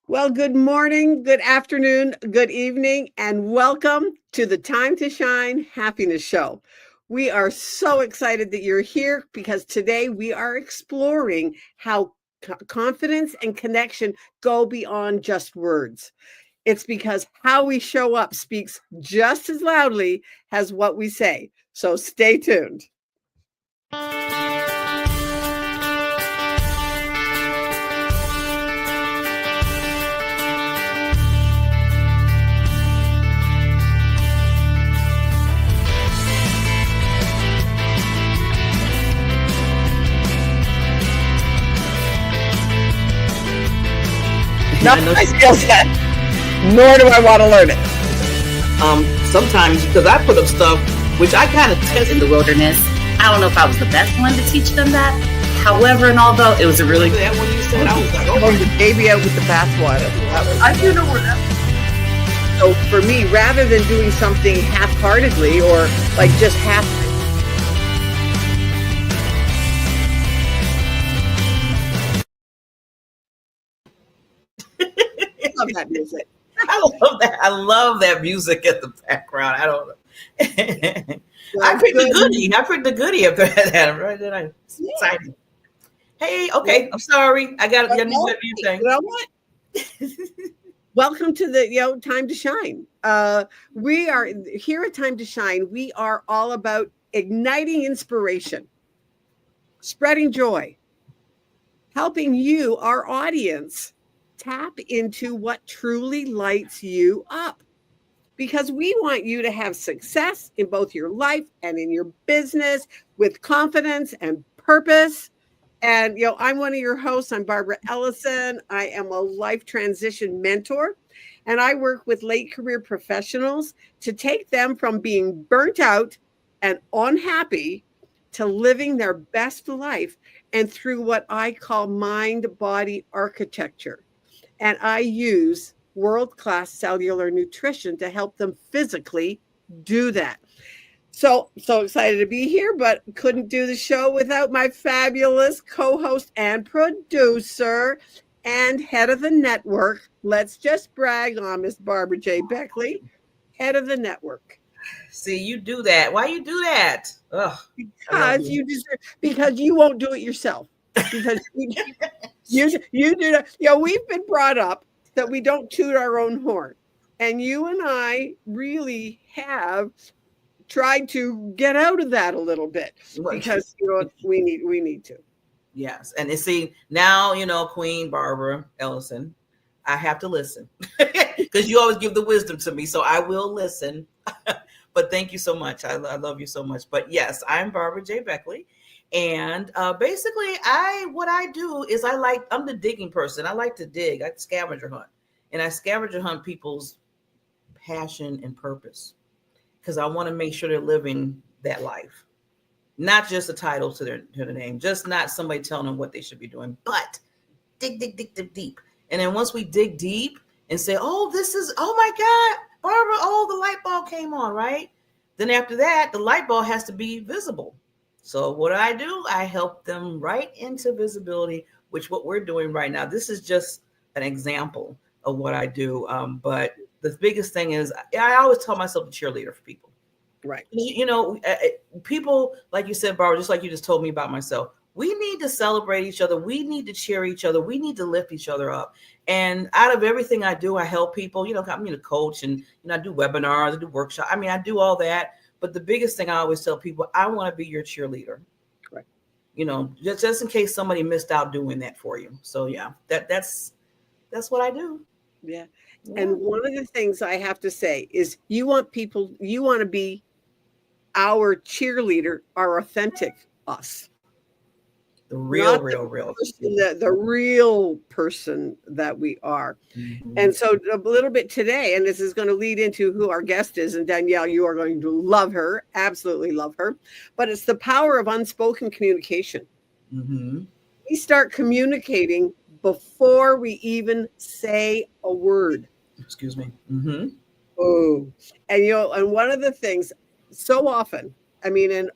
Well, good morning, good afternoon, good evening, and welcome to the Time to Shine Happiness Show. We are so excited that you're here because today we are exploring how confidence and connection go beyond just words. It's because how we show up speaks just as loudly as what we say. So stay tuned. No, I feel that. Nor do I want to learn it. Sometimes because I put up stuff which I kind of test in the wilderness. I don't know if I was the best one to teach them that. However, and although it was a really that when you said, I was like, throwing the baby out with the bathwater. I do know where that. So for me, rather than doing something half-heartedly or like just half. I love that music. I love that music in the background. I don't know. I picked the goodie up there. Right there. Excited. Hey, okay. I'm sorry. I got to new thing. You know what? Welcome to the Time to Shine. We are here at Time to Shine. We are all about igniting inspiration, spreading joy, helping you, our audience, tap into what truly lights you up. Because we want you to have success in both your life and in your business with confidence and purpose. And, I'm one of your hosts. I'm Barbara Ellison. I am a life transition mentor, and I work with late career professionals to take them from being burnt out and unhappy to living their best life, and through what I call mind-body architecture. And I use world-class cellular nutrition to help them physically do that. So excited to be here, but couldn't do the show without my fabulous co-host and producer and head of the network. Let's just brag on Miss Barbara J. Beckley, head of the network. See, you do that. Why you do that? Ugh, because you won't do it yourself. Because you do that. We've been brought up that we don't toot our own horn. And you and I really have tried to get out of that a little bit because we need to. Yes. And see, now, Queen Barbara Ellison, I have to listen because you always give the wisdom to me. So I will listen. But thank you so much. I love you so much. But yes, I'm Barbara J. Beckley. And basically, what I do is I'm the digging person. I like to dig. I scavenger hunt. And I scavenger hunt people's passion and purpose because I want to make sure they're living that life. Not just a title to their name, just not somebody telling them what they should be doing, but dig deep. And then once we dig deep and say, oh my God, Barbara, the light bulb came on, right? Then after that, the light bulb has to be visible. So what I do, I help them right into visibility, which what we're doing right now. This is just an example of what I do. But the biggest thing is I always tell myself a cheerleader for people. Right. People, like you said, Barbara, just like you just told me about myself, we need to celebrate each other. We need to cheer each other. We need to lift each other up. And out of everything I do, I help people. I'm a coach and I do webinars, I do workshops. I do all that. But the biggest thing I always tell people, I want to be your cheerleader. Right. Just in case somebody missed out doing that for you. So yeah, that's what I do. Yeah. And one of the things I have to say is you want to be our cheerleader, our authentic us. The real. The real person that we are. Mm-hmm. And so a little bit today, and this is going to lead into who our guest is. And Danielle, you are going to love her, absolutely love her. But it's the power of unspoken communication. Mm-hmm. We start communicating before we even say a word. Excuse me. Mm-hmm. Oh, and and one of the things so often I mean, and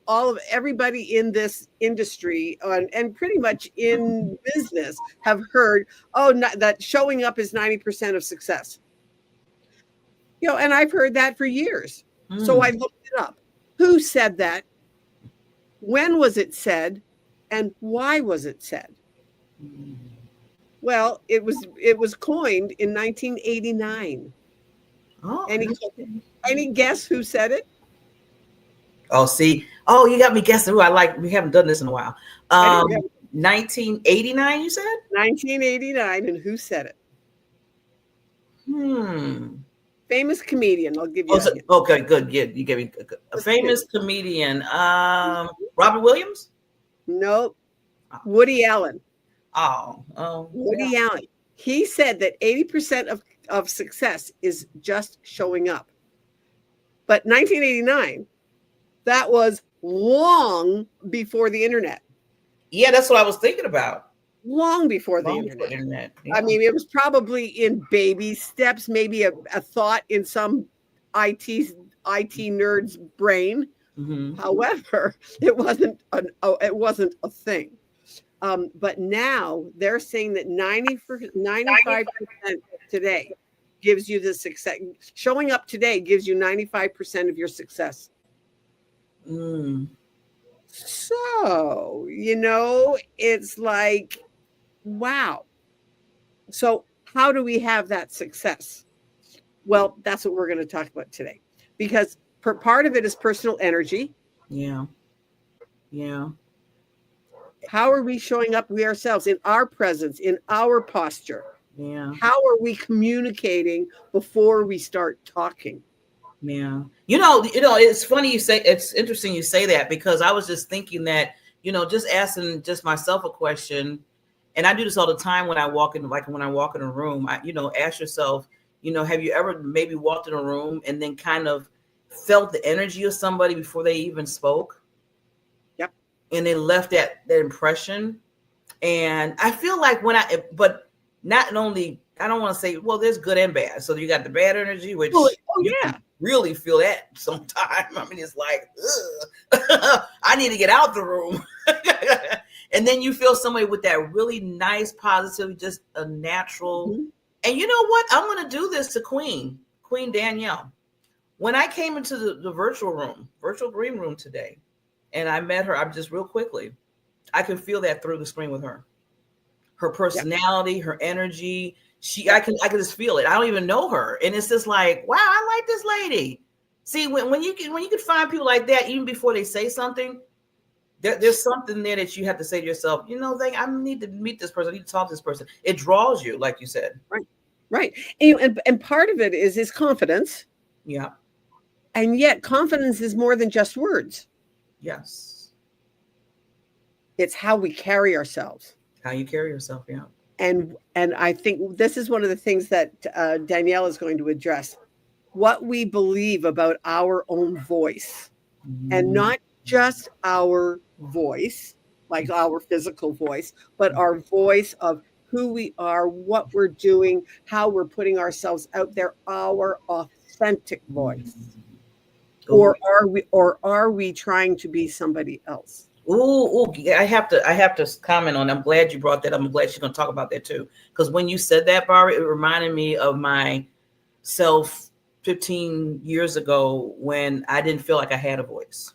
everybody in this industry and pretty much in business have heard, that showing up is 90% of success. And I've heard that for years. So I looked it up. Who said that? When was it said? And why was it said? Well, it was coined in 1989. Oh, any guess who said it? Oh, see. Oh, you got me guessing who I like. We haven't done this in a while. 1989, you said? 1989, and who said it? Famous comedian. I'll give you that. Okay, good. You gave me a famous comedian. Robert Williams? Nope. Woody Allen. Woody Allen. He said that 80% of success is just showing up. But 1989, that was long before the internet. Yeah, that's what I was thinking about. Long before the internet. Yeah. I mean, it was probably in baby steps, maybe a thought in some IT nerd's brain. However, it wasn't a thing. But now they're saying that 95% today gives you the success. Showing up today gives you 95% of your success. So, it's like, wow. So how do we have that success? Well, that's what we're going to talk about today, because part of it is personal energy. Yeah. How are we showing up we ourselves in our presence, in our posture? Yeah. How are we communicating before we start talking? Yeah. It's funny it's interesting you say that, because I was just thinking that, just asking just myself a question, and I do this all the time when I walk in, like when I walk in a room, ask yourself, have you ever maybe walked in a room and then kind of felt the energy of somebody before they even spoke? Yep. And they left that impression. And I feel like but not only, I don't want to say, well, there's good and bad. So you got the bad energy, which can really feel that sometimes. I mean, it's like, I need to get out the room. And then you feel somebody with that really nice, positive, just a natural. And you know what? I'm going to do this to Queen Danielle. When I came into the virtual green room today, and I met her, I'm just real quickly, I can feel that through the screen with her. Her personality, her energy. I can just feel it. I don't even know her. And it's just like, wow, I like this lady. See, when you can find people like that, even before they say something, there's something there that you have to say to yourself, I need to meet this person. I need to talk to this person. It draws you, like you said. Right. And part of it is confidence. Yeah. And yet confidence is more than just words. Yes. It's how we carry ourselves. How you carry yourself, yeah. And I think this is one of the things that Danielle is going to address. What we believe about our own voice, and not just our voice, like our physical voice, but our voice of who we are, what we're doing, how we're putting ourselves out there, our authentic voice. Or are we trying to be somebody else? Ooh, I have to comment on. I'm glad you brought that up. I'm glad she's going to talk about that too. Because when you said that, Barbara, it reminded me of myself 15 years ago when I didn't feel like I had a voice.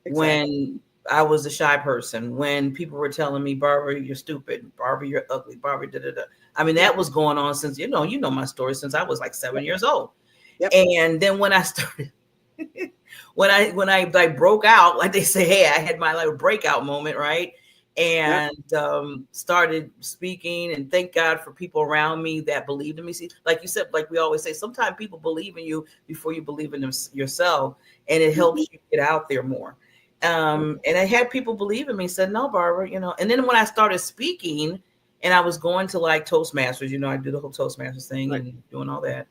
Exactly. When I was a shy person, when people were telling me, Barbara, you're stupid, Barbara, you're ugly, Barbara, da-da-da. I mean, that was going on since, you know my story, since I was like 7 years old. Yep. And then when I started, when I like broke out, like they say, hey, I had my like breakout moment, right? And started speaking, and thank God for people around me that believed in me. See, like you said, like we always say, sometimes people believe in you before you believe in yourself, and it helps you get out there more. And I had people believe in me, said, no, Barbara, and then when I started speaking and I was going to like Toastmasters, I do the whole Toastmasters thing and doing all that.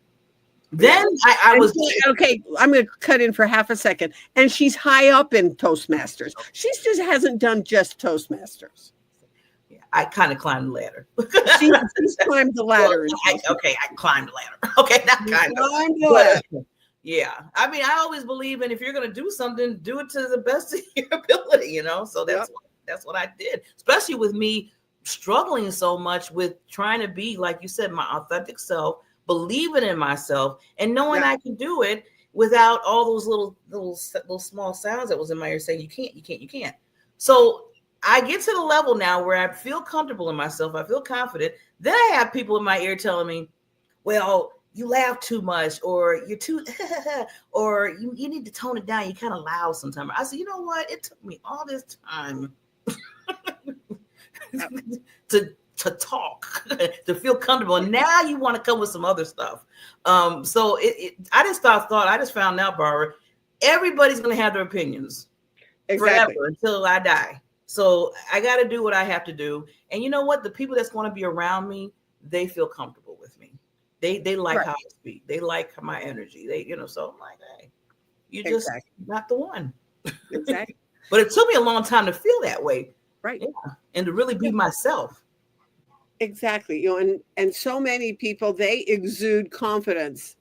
Then I was okay. I'm going to cut in for half a second. And she's high up in Toastmasters. She just hasn't done just Toastmasters. Yeah, I kind of climbed the ladder. She's climbed the ladder. Well, I climbed the ladder. Okay, not kind of. Climbed the ladder. Yeah. I mean, I always believe in if you're going to do something, do it to the best of your ability, you know? So that's what I did, especially with me struggling so much with trying to be, like you said, my authentic self, believing in myself and knowing I can do it without all those little small sounds that was in my ear saying, you can't. So I get to the level now where I feel comfortable in myself. I feel confident. Then I have people in my ear telling me, well, you laugh too much, or you're too, or you need to tone it down. You're kind of loud sometimes. I said, you know what? It took me all this time to talk, to feel comfortable. And now you want to come with some other stuff. So I just I just found out, Barbara, everybody's going to have their opinions forever until I die. So I got to do what I have to do. And you know what? The people that's going to be around me, they feel comfortable with me. They like how I speak. They like my energy. So I'm like, hey, you just not the one. Exactly. But it took me a long time to feel that way. Right. Yeah. And to really be myself. Exactly. And so many people, they exude confidence.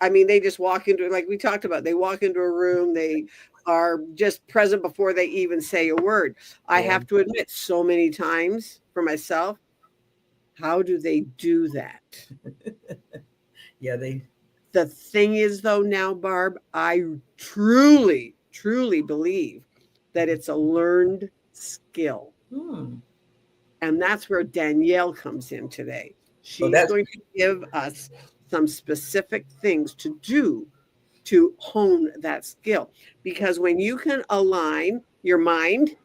I mean, they just walk into, like we talked about, they walk into a room, they are just present before they even say a word. I have to admit, so many times for myself, how do they do that? The thing is, though, now, Barb, I truly believe that it's a learned skill. And that's where Danielle comes in today. She's going to give us some specific things to do to hone that skill. Because when you can align your mind,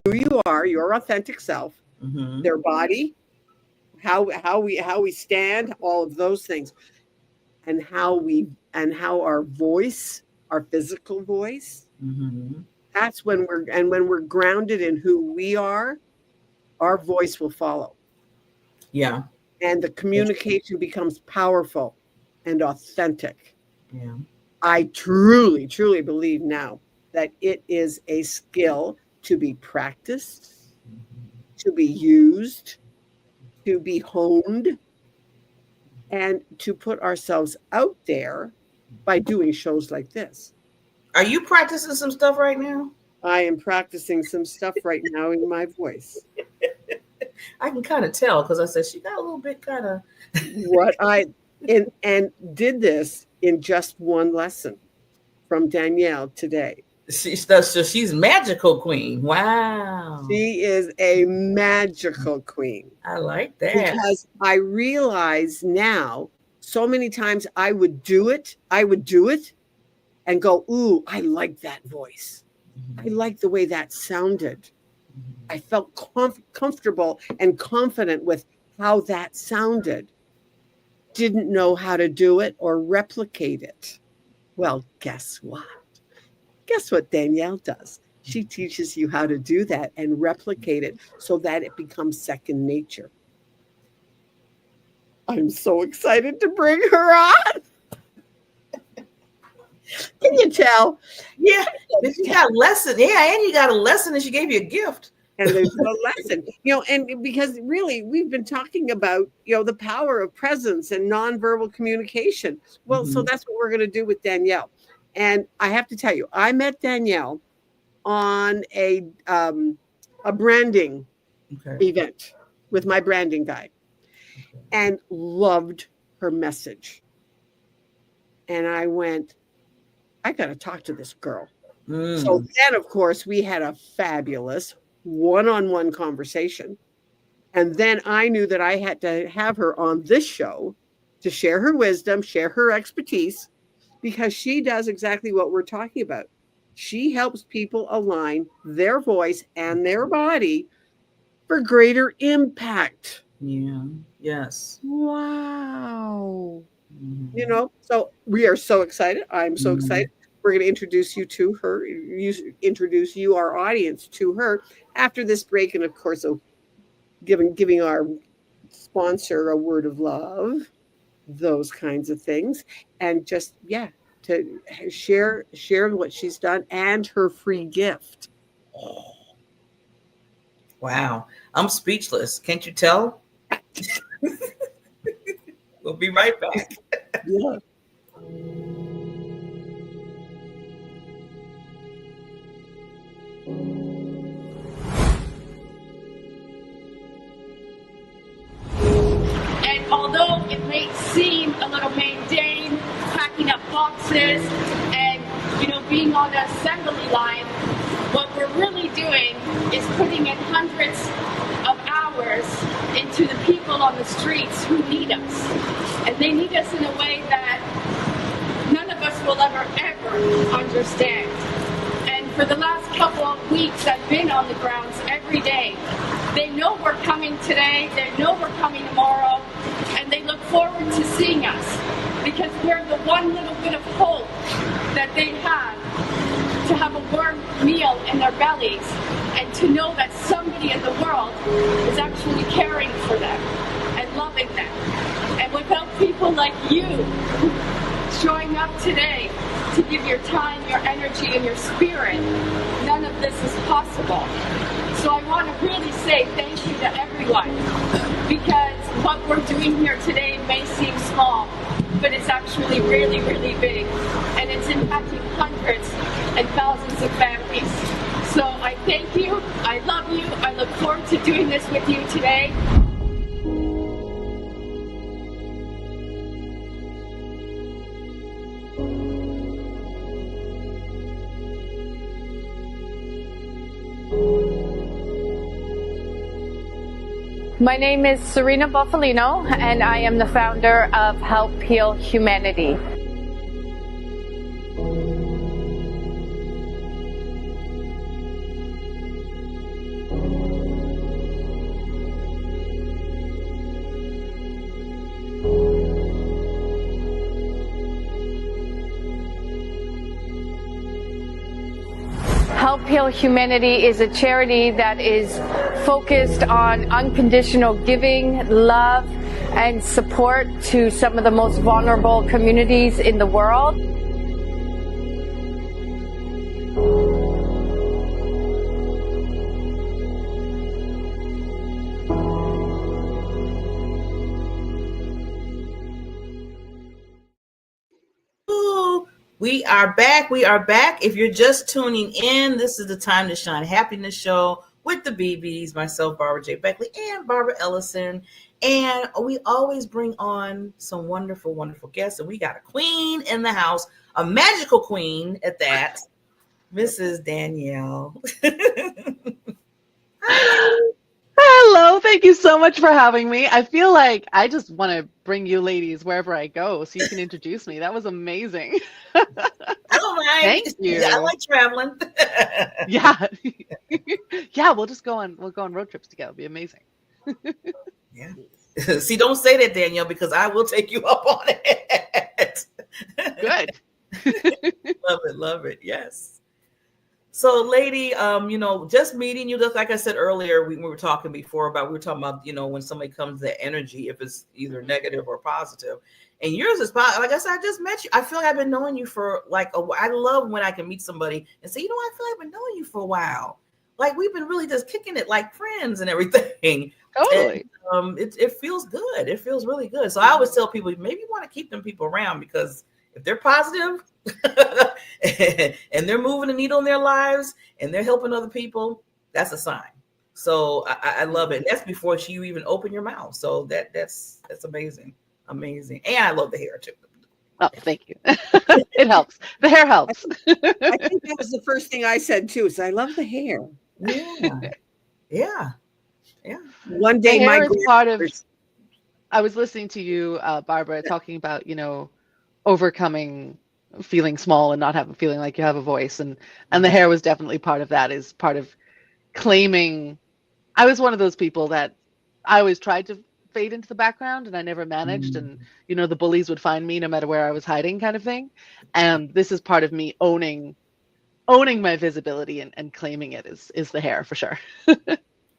who you are, your authentic self, their body, how we stand, all of those things, and how our voice, our physical voice, that's when we're grounded in who we are, our voice will follow. Yeah. And the communication becomes powerful and authentic. Yeah. I truly believe now that it is a skill to be practiced, to be used, to be honed, and to put ourselves out there by doing shows like this. Are you practicing some stuff right now? I am practicing some stuff right now in my voice. I can kind of tell because I said she got a little bit kind of and did this in just one lesson from Danielle today. She's magical queen. Wow. She is a magical queen. I like that. Because I realize now, so many times I would do it and go, ooh, I like that voice. I like the way that sounded. I felt comfortable and confident with how that sounded. Didn't know how to do it or replicate it. Well, guess what? Guess what Danielle does? She teaches you how to do that and replicate it so that it becomes second nature. I'm so excited to bring her on. Can you tell? Yeah, you got a lesson. Yeah, and you got a lesson, and she gave you a gift. And there's a lesson, and because really we've been talking about, the power of presence and nonverbal communication. Well, so that's what we're going to do with Danielle. And I have to tell you, I met Danielle on a branding event with my branding guy and loved her message. And I went, I got to talk to this girl. So then, of course, we had a fabulous one-on-one conversation. And then I knew that I had to have her on this show to share her wisdom, share her expertise, because she does exactly what we're talking about. She helps people align their voice and their body for greater impact. Yeah. Yes. Wow. So we are so excited. I'm so excited. We're going to introduce you to her, introduce you, our audience, to her after this break. And of course, giving our sponsor a word of love, those kinds of things. And just, to share what she's done and her free gift. Wow. I'm speechless. Can't you tell? We'll be right back. Yeah. business and, being on the assembly line, what we're really doing is putting in hundreds of hours into the people on the streets who need us. And they need us in a way that none of us will ever understand. And for the last couple of weeks, I've been on the grounds every day. They know we're coming today, they know we're coming tomorrow, and they look forward to seeing us because we're the one little bit of hope that they have a warm meal in their bellies and to know that somebody in the world is actually caring for them and loving them. And without people like you showing up today to give your time, your energy, and your spirit, none of this is possible. So I want to really say thank you to everyone, because what we're doing here today may seem small, but it's actually really, really big, and it's impacting hundreds and thousands of families. So I thank you, I love you, I look forward to doing this with you today. My name is Serena Buffalino, and I am the founder of Help Heal Humanity. Help Heal Humanity is a charity that is focused on unconditional giving, love, and support to some of the most vulnerable communities in the world. We are back. We are back. If you're just tuning in, this is the Time to Shine Happiness Show with the BBs, myself, Barbara J. Beckley, and Barbara Ellison. And we always bring on some wonderful, wonderful guests. And we got a queen in the house, a magical queen at that, Mrs. Danielle. Hello, thank you so much for having me. I feel like I just want to bring you ladies wherever I go so you can introduce me. That was amazing. I don't mind. Thank you. I like traveling. Yeah. Yeah, we'll go on road trips together. It'll be amazing. Yeah. See, don't say that, Danielle, because I will take you up on it. Good. Love it. Yes. So, lady, just meeting you, just like I said earlier, we were talking about, when somebody comes to energy, if it's either negative or positive. And yours is positive. Like I said, I just met you. I feel like I've been knowing you for I love when I can meet somebody and say, I feel like I've been knowing you for a while. Like we've been really just kicking it like friends and everything. Totally. And, it feels good. It feels really good. So I always tell people, maybe you want to keep them people around, because if they're positive and they're moving the needle in their lives and they're helping other people, that's a sign. So I love it. And that's before you even open your mouth. So that's amazing. Amazing. And I love the hair too. Oh, thank you. It helps. The hair helps. I think that was the first thing I said too. So I love the hair. Yeah. One day, the hair is part of. I was listening to you, Barbara, talking about overcoming feeling small and not feeling like you have a voice, and the hair was definitely part of that. Is part of claiming. I was one of those people that I always tried to fade into the background, and I never managed. And the bullies would find me no matter where I was hiding, kind of thing. And this is part of me owning my visibility and claiming it is the hair for sure.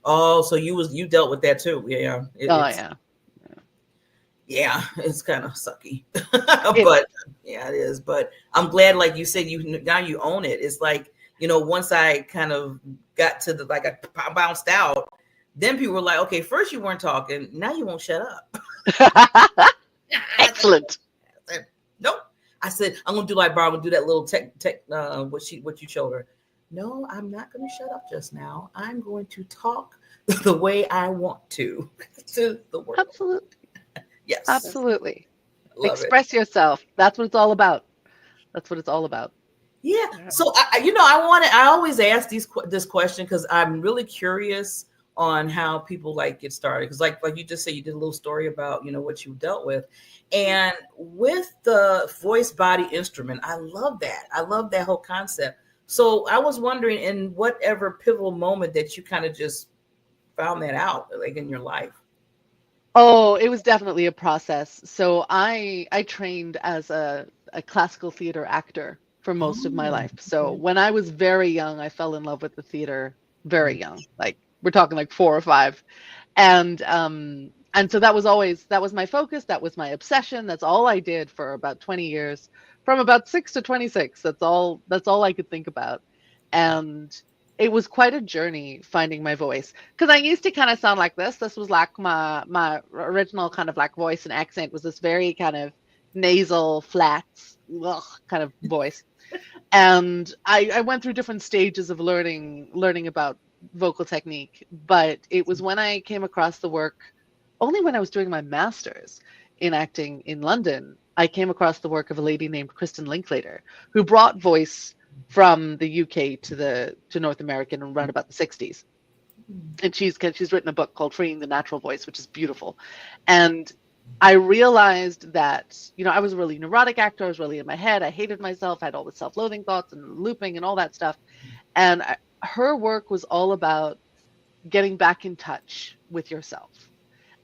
Oh, so you dealt with that too? Yeah. Yeah, it's kind of sucky, but yeah, it is. But I'm glad, like you said, now you own it. It's like, once I kind of got to I bounced out, then people were like, okay, first you weren't talking, now you won't shut up. Excellent. I said, nope. I said, I'm gonna do like Barbara, do that little what you showed her. No, I'm not gonna shut up just now. I'm going to talk the way I want to the world. Absolutely. Yes. Absolutely. Love Express yourself. That's what it's all about. That's what it's all about. Yeah. So I always ask this question because I'm really curious on how people like get started. Because like you just said, you did a little story about, what you dealt with. And with the voice body instrument, I love that. I love that whole concept. So I was wondering, in whatever pivotal moment that you kind of just found that out, like in your life. Oh, it was definitely a process. So I trained as a classical theater actor for most of my life. So when I was very young, I fell in love with the theater very young. Like we're talking like 4 or 5. And so that was my focus, that was my obsession. That's all I did for about 20 years. From about 6 to 26. That's all I could think about. And it was quite a journey finding my voice, because I used to kind of sound like this. This was like my original kind of like voice and accent was this very kind of nasal, flat, kind of voice. And I went through different stages of learning about vocal technique, but it was when I came across the work, only when I was doing my master's in acting in London, I came across the work of a lady named Kristin Linklater, who brought voice from the UK to North America in around about the 60s. And she's written a book called Freeing the Natural Voice, which is beautiful. And I realized that, I was a really neurotic actor. I was really in my head. I hated myself. I had all the self-loathing thoughts and looping and all that stuff. And her work was all about getting back in touch with yourself.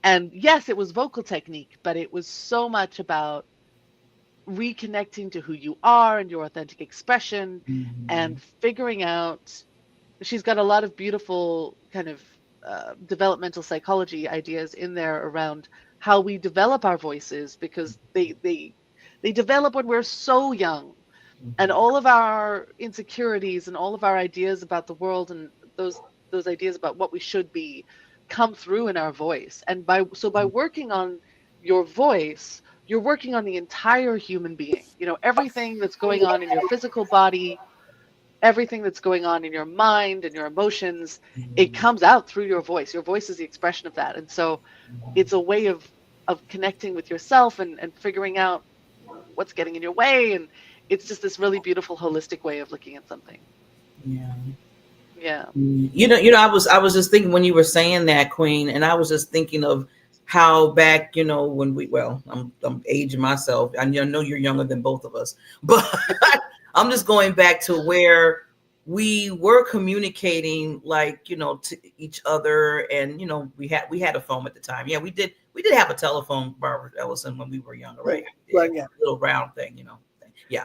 And yes, it was vocal technique, but it was so much about reconnecting to who you are and your authentic expression, and figuring out. She's got a lot of beautiful kind of developmental psychology ideas in there around how we develop our voices, because they develop when we're so young, and all of our insecurities and all of our ideas about the world and those ideas about what we should be come through in our voice. And by working on your voice, you're working on the entire human being. Everything that's going on in your physical body, everything that's going on in your mind and your emotions, it comes out through your voice. Your voice is the expression of that. And so it's a way of connecting with yourself and figuring out what's getting in your way. And it's just this really beautiful, holistic way of looking at something. Yeah. I was just thinking when you were saying that, Queen, and I was just thinking of how back, when I'm aging myself. I know you're younger than both of us, but I'm just going back to where we were communicating, like, to each other. And, we had a phone at the time. Yeah, we did have a telephone, Barbara Ellison, when we were younger, right? Well, yeah. Little round thing, Yeah.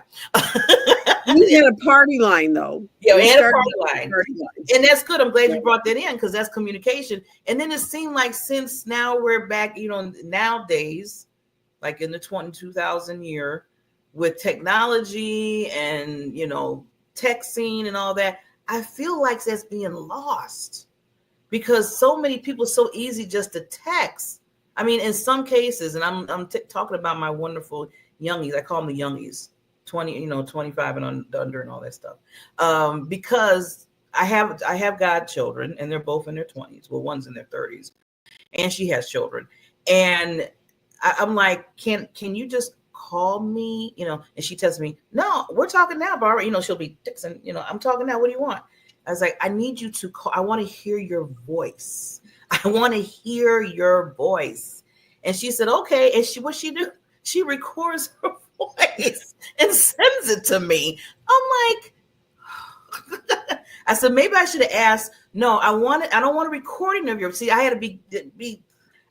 We had a party line, though. Yeah, we had a party line. And that's good. I'm glad you brought that in, because that's communication. And then it seemed like since now we're back, nowadays, like in the 2000 year, with technology and, texting and all that, I feel like that's being lost, because so many people, so easy just to text. I mean, in some cases, and I'm talking about my wonderful youngies. I call them the youngies, 25 and under and all that stuff. Because I have godchildren, and they're both in their 20s. Well, one's in their 30s, and she has children. And I'm like, can you just call me, and she tells me, no, we're talking now, Barbara. She'll be texting, I'm talking now. What do you want? I was like, I need you to call. I want to hear your voice. I want to hear your voice. And she said, okay. And what she do? She records her voice and sends it to me. I'm like, I said, maybe I should have asked. No, I don't want a recording of your. See, I had to be.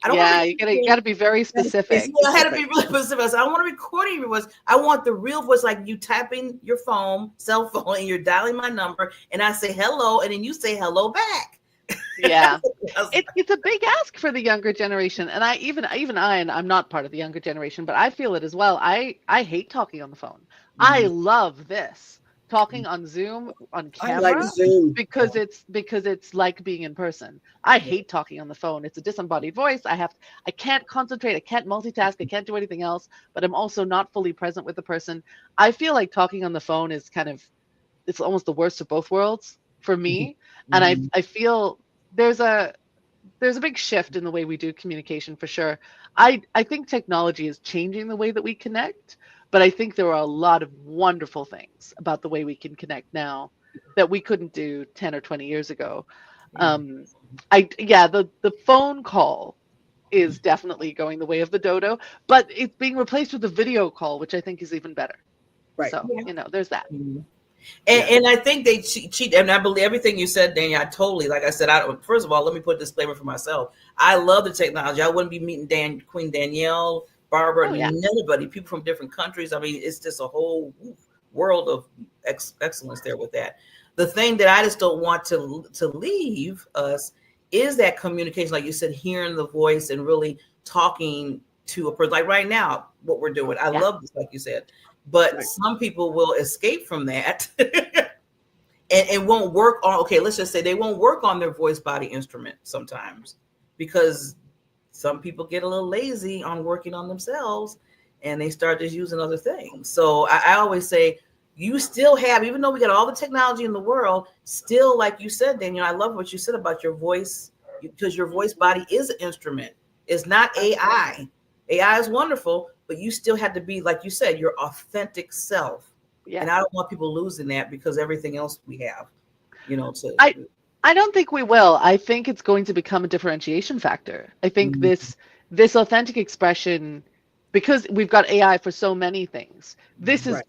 I don't you gotta be very specific. I had to be really specific. I said, I don't want a recording of your voice. I want the real voice, like you tapping your cell phone, and you're dialing my number, and I say hello, and then you say hello back. Yeah, it's a big ask for the younger generation, and and I'm not part of the younger generation, but I feel it as well. I hate talking on the phone. I love this. Talking on Zoom, on camera, I like Zoom because it's like being in person. I hate talking on the phone. It's a disembodied voice. I can't concentrate. I can't multitask. I can't do anything else. But I'm also not fully present with the person. I feel like talking on the phone is it's almost the worst of both worlds for me. And I feel there's a big shift in the way we do communication for sure. I think technology is changing the way that we connect, But I think there are a lot of wonderful things about the way we can connect now that we couldn't do 10 or 20 years ago. The phone call is definitely going the way of the dodo, but it's being replaced with a video call, which I think is even better. Right. So, there's that. And I think they cheat. And I believe everything you said, Danielle. I totally, like I said, first of all, let me put a disclaimer for myself. I love the technology. I wouldn't be meeting Queen Danielle, Barbara, nobody, people from different countries. I mean, it's just a whole world of excellence there with that. The thing that I just don't want to leave us is that communication, like you said, hearing the voice and really talking to a person. Like right now, what we're doing. I love this, like you said. But some people will escape from that and won't work on, let's just say they won't work on their voice body instrument sometimes, because some people get a little lazy on working on themselves and they start just using other things. So I always say, you still have, even though we got all the technology in the world, still, like you said, Daniel, I love what you said about your voice, because your voice body is an instrument. It's not AI. AI is wonderful, but you still have to be, like you said, your authentic self. Yeah. And I don't want people losing that because everything else we have, I don't think we will. I think it's going to become a differentiation factor. I think this authentic expression, because we've got AI for so many things, this is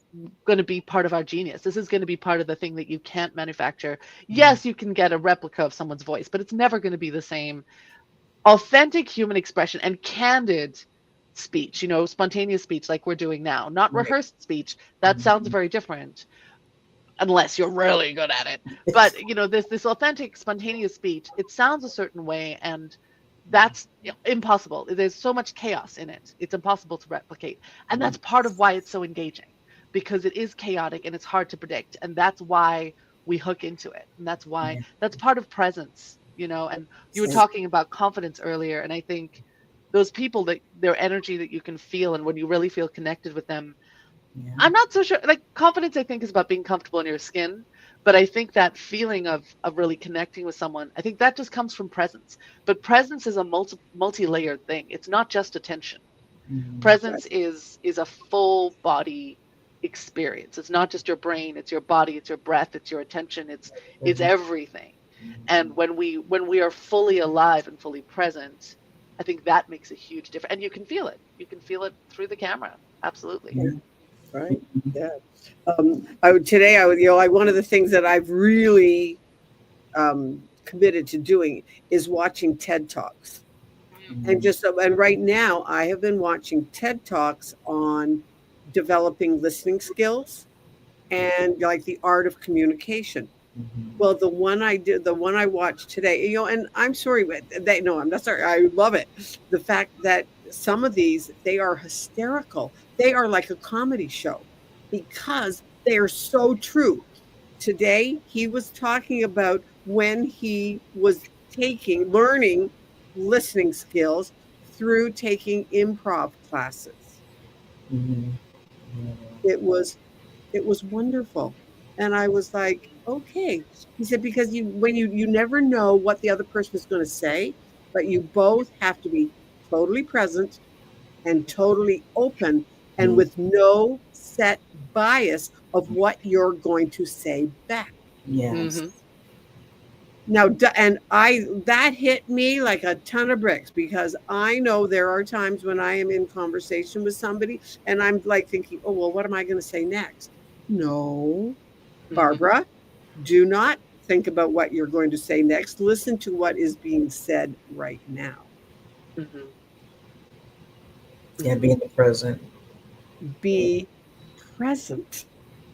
going to be part of our genius. This is going to be part of the thing that you can't manufacture. Yes, you can get a replica of someone's voice, but it's never going to be the same. Authentic human expression and candid speech, spontaneous speech like we're doing now, not rehearsed speech. That sounds very different unless you're really good at it. But, this authentic, spontaneous speech, it sounds a certain way, and that's impossible. There's so much chaos in it. It's impossible to replicate. And that's part of why it's so engaging, because it is chaotic and it's hard to predict. And that's why we hook into it. And that's why that's part of presence, and you were talking about confidence earlier. And I think those people, that their energy that you can feel, and when you really feel connected with them, I'm not so sure. Like, confidence, I think, is about being comfortable in your skin. But I think that feeling of really connecting with someone, I think that just comes from presence. But presence is a multi-layered thing. It's not just attention. Presence is a full body experience. It's not just your brain. It's your body. It's your breath. It's your attention. It's everything. And when we are fully alive and fully present, I think that makes a huge difference. And you can feel it. You can feel it through the camera. Absolutely. Yeah. Right. Yeah. One of the things that I've really committed to doing is watching TED Talks. And right now I have been watching TED Talks on developing listening skills and like the art of communication. Well, the one I watched today, and I'm sorry, but I'm not sorry. I love it. The fact that some of these, they are hysterical. They are like a comedy show because they are so true. Today, he was talking about when he was learning listening skills through taking improv classes. It was wonderful. And I was like, okay. He said, because you never know what the other person is going to say, but you both have to be totally present and totally open and with no set bias of what you're going to say back. Yes. Now, and that hit me like a ton of bricks, because I know there are times when I am in conversation with somebody and I'm like thinking, oh, well, what am I going to say next? No, Barbara, do not think about what you're going to say next. Listen to what is being said right now. Yeah, being present. Be present.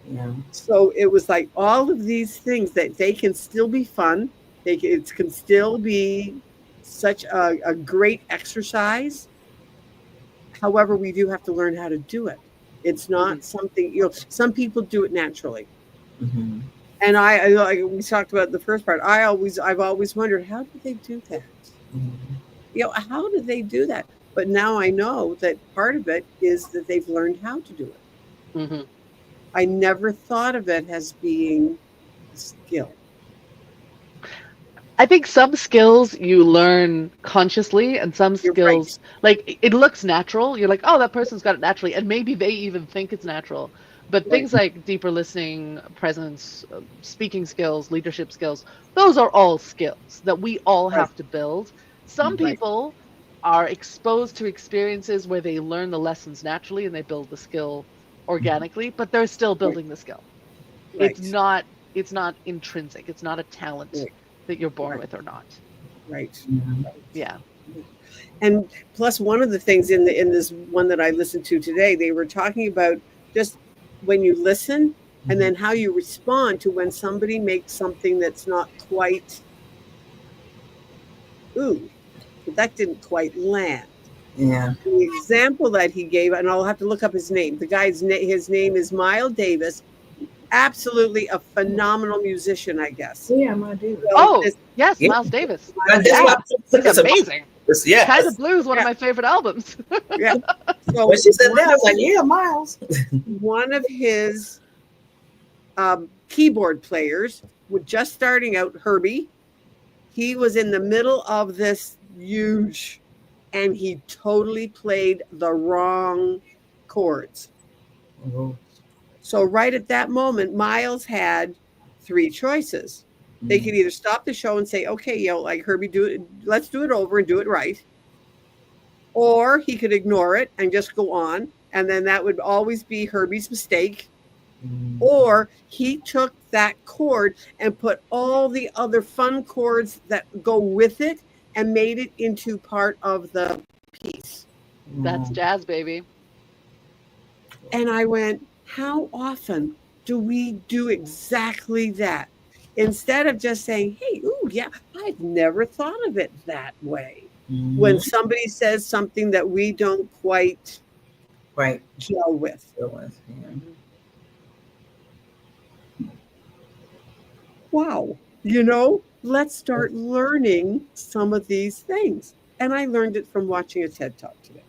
Yeah. So it was like all of these things that they can still be fun. It can still be such a great exercise. However, we do have to learn how to do it. It's not something, some people do it naturally. And I like we talked about the first part. I've always wondered, how do they do that? How do they do that? But now I know that part of it is that they've learned how to do it. I never thought of it as being a skill. I think some skills you learn consciously, and some You're skills, like it looks natural. You're like, oh, that person's got it naturally, and maybe they even think it's natural. But Right. things like deeper listening, presence, speaking skills, leadership skills, those are all skills that we all Right. have to build. Some Right. people are exposed to experiences where they learn the lessons naturally and they build the skill organically, but they're still building the skill. It's Right. not it's not intrinsic. It's not a talent Right. that you're born Right. with or not. Right. Yeah. And plus, one of the things in this one that I listened to today, they were talking about just when you listen and then how you respond to when somebody makes something that's not quite, ooh, that didn't quite land. Yeah. The example that he gave, and I'll have to look up his name. The guy's his name is Miles Davis. Absolutely a phenomenal musician, I guess. Yeah, my dude. So Oh, yes, Yeah. Miles Davis. Miles Yeah, Davis. he's amazing. Yes. Kind of Blues, one of Yeah. my favorite albums. Yeah. So When she said that, I was like, yeah, Miles. one of his keyboard players was just starting out, Herbie. He was in the middle of this huge, and he totally played the wrong chords. So right at that moment, Miles had three choices. They could either stop the show and say, okay, like Herbie, let's do it over and do it right. Or he could ignore it and just go on. And then that would always be Herbie's mistake. Or he took that chord and put all the other fun chords that go with it and made it into part of the piece. That's jazz, baby. And I went, how often do we do exactly that? Instead of just saying, hey, ooh, yeah, I've never thought of it that way. When somebody says something that we don't quite gel with. Wow, let's start learning some of these things. And I learned it from watching a TED Talk today.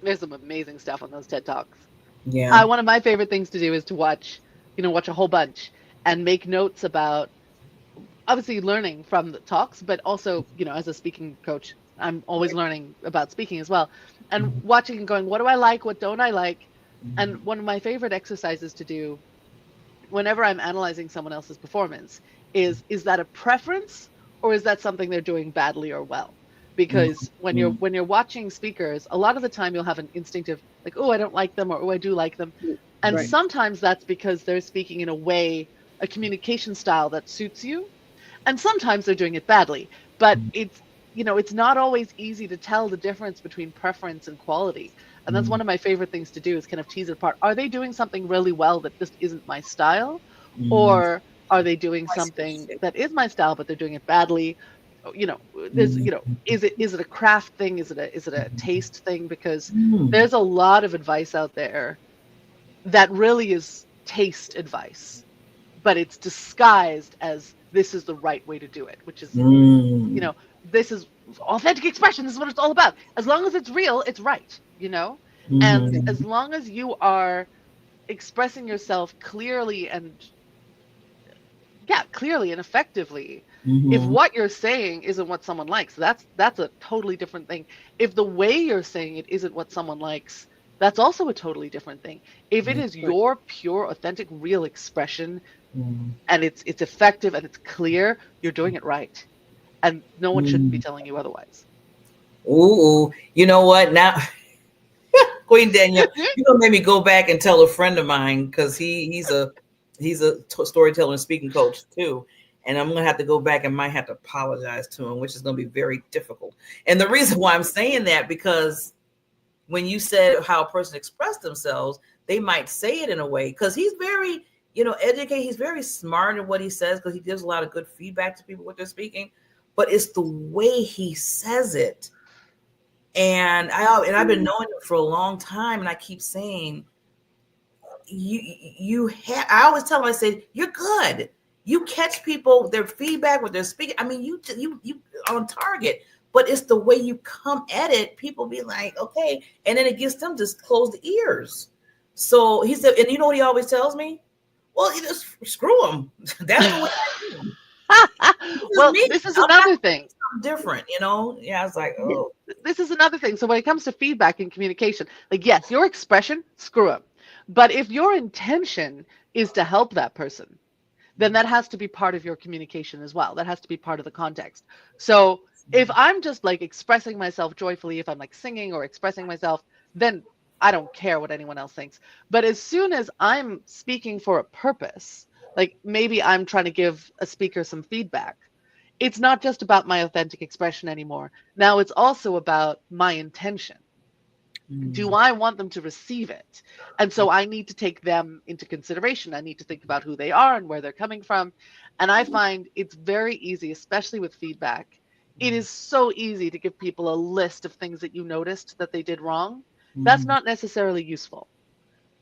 There's some amazing stuff on those TED Talks. Yeah. One of my favorite things to do is to watch a whole bunch and make notes about, obviously learning from the talks, but also, as a speaking coach, I'm always learning about speaking as well. And watching and going, what do I like? What don't I like? And one of my favorite exercises to do whenever I'm analyzing someone else's performance is that a preference, or is that something they're doing badly or well? Because when you're watching speakers, a lot of the time you'll have an instinctive, like, oh, I don't like them, or oh, I do like them. And sometimes that's because they're speaking in a communication style that suits you. And sometimes they're doing it badly. But it's not always easy to tell the difference between preference and quality. And that's one of my favorite things to do, is kind of tease it apart. Are they doing something really well that just isn't my style? Or are they doing something that is my style, but they're doing it badly? There's, is it a craft thing? Is it a taste thing? Because there's a lot of advice out there that really is taste advice, but it's disguised as this is the right way to do it, which is, this is authentic expression. This is what it's all about. As long as it's real, it's right, and as long as you are expressing yourself clearly and effectively, if what you're saying isn't what someone likes, that's a totally different thing. If the way you're saying it isn't what someone likes, that's also a totally different thing. If it is your pure, authentic, real expression, and it's effective and it's clear, you're doing it right. And no one shouldn't be telling you otherwise. Ooh, you know what? Now, Queen Danielle, you gonna make me go back and tell a friend of mine, because he's a storyteller and speaking coach too. And I'm gonna have to go back and might have to apologize to him, which is gonna be very difficult. And the reason why I'm saying that, because when you said how a person expressed themselves, they might say it in a way, because he's very, educated. He's very smart in what he says, because he gives a lot of good feedback to people what they're speaking. But it's the way he says it. And I've been knowing it for a long time, and I keep saying, I always tell them, I say, you're good. You catch people, their feedback, what they're speaking. I mean, you on target, but it's the way you come at it. People be like, okay. And then it gets them to close the ears. So he said, and you know what he always tells me? Well, you just screw them. That's the way I do. Well, me. this is I'm not another thing. different, you know? Yeah, I was like, oh. This is another thing. So when it comes to feedback and communication, like, yes, your expression, screw up. But if your intention is to help that person, then that has to be part of your communication as well. That has to be part of the context. So if I'm just like expressing myself joyfully, if I'm like singing or expressing myself, then I don't care what anyone else thinks. But as soon as I'm speaking for a purpose, like maybe I'm trying to give a speaker some feedback, it's not just about my authentic expression anymore. Now it's also about my intention. Do I want them to receive it? And so I need to take them into consideration. I need to think about who they are and where they're coming from. And I find it's very easy, especially with feedback. It is so easy to give people a list of things that you noticed that they did wrong. That's not necessarily useful,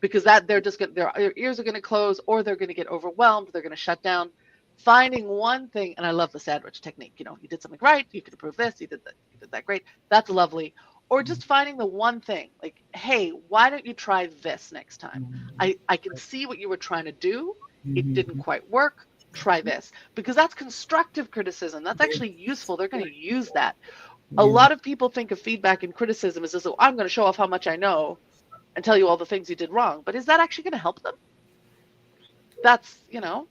because that they're just going, their ears are going to close, or they're going to get overwhelmed. They're going to shut down. Finding one thing, and I love the sandwich technique. You know, you did something right. You could improve this. You did that great. That's lovely. Or just finding the one thing, like, hey, why don't you try this next time? I can see what you were trying to do. It didn't quite work. Try this. Because that's constructive criticism. That's actually useful. They're going to use that. A lot of people think of feedback and criticism as though I'm going to show off how much I know and tell you all the things you did wrong. But is that actually going to help them? That's, you know.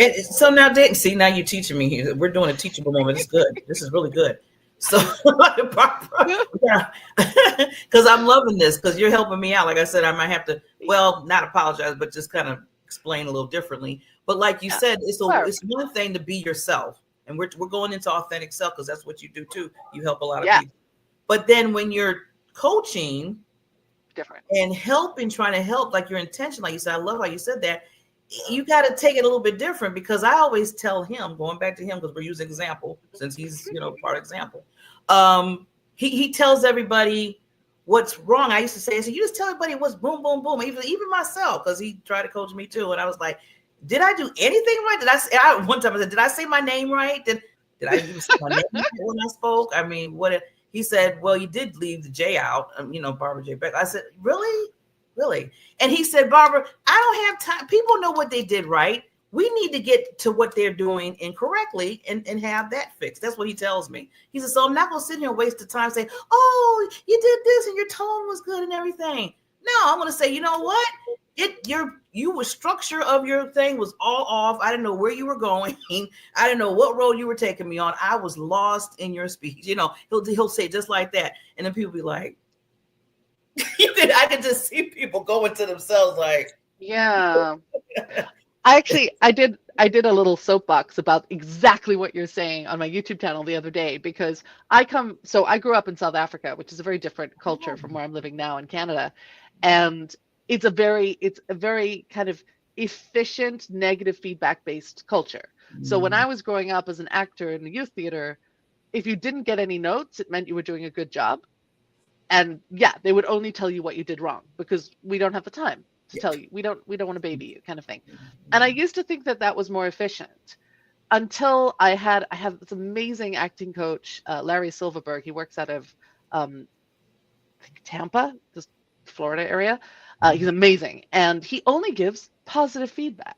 And so now, see, now you're teaching me here. We're doing a teachable moment. It's good. This is really good. So, Barbara, yeah, because I'm loving this, because you're helping me out. Like I said, I might have to, well, not apologize, but just kind of explain a little differently. But like you said, it's one thing to be yourself, and we're going into authentic self, because that's what you do too. You help a lot of people. But then when you're coaching, different, and helping, trying to help, like your intention, like you said, I love how you said that. You got to take it a little bit different, because I always tell him, going back to him, because we're using example, since he's, part example. He tells everybody what's wrong. I used to say, you just tell everybody what's boom, boom, boom. Even myself, because he tried to coach me too. And I was like, did I do anything right? Did I say, one time I said, did I say my name right? Did I even say my name right when I spoke? I mean, he said, well, you did leave the J out, Barbara J. Beckley. I said, really? And he said, Barbara, I don't have time. People know what they did right. We need to get to what they're doing incorrectly and have that fixed. That's what he tells me. He says, so I'm not going to sit here and waste the time saying, oh, you did this and your tone was good and everything. No, I'm going to say, you know what? Your structure of your thing was all off. I didn't know where you were going. I didn't know what road you were taking me on. I was lost in your speech. He'll say just like that. And then people be like, I can just see people going to themselves like, yeah. I did a little soapbox about exactly what you're saying on my YouTube channel the other day, because I grew up in South Africa, which is a very different culture from where I'm living now in Canada. And it's a very kind of efficient, negative feedback based culture. So when I was growing up as an actor in the youth theater, if you didn't get any notes, it meant you were doing a good job. And yeah, they would only tell you what you did wrong, because we don't have the time to tell you. We don't want to baby you, kind of thing. And I used to think that was more efficient, until I have this amazing acting coach, Larry Silverberg. He works out of Tampa, this Florida area. He's amazing, and he only gives positive feedback.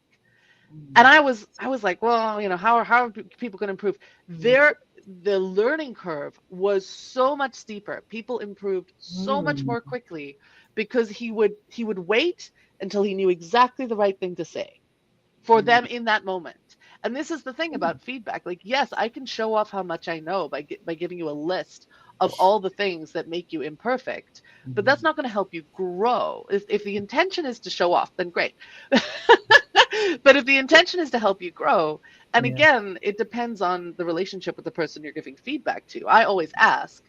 And I was like, well, how are people going to improve? The learning curve was so much steeper. People improved so much more quickly, because he would wait until he knew exactly the right thing to say for them in that moment. And this is the thing about feedback. Like, yes, I can show off how much I know by giving you a list of all the things that make you imperfect, but that's not going to help you grow. If the intention is to show off, then great. But if the intention is to help you grow, and again, it depends on the relationship with the person you're giving feedback to. I always ask,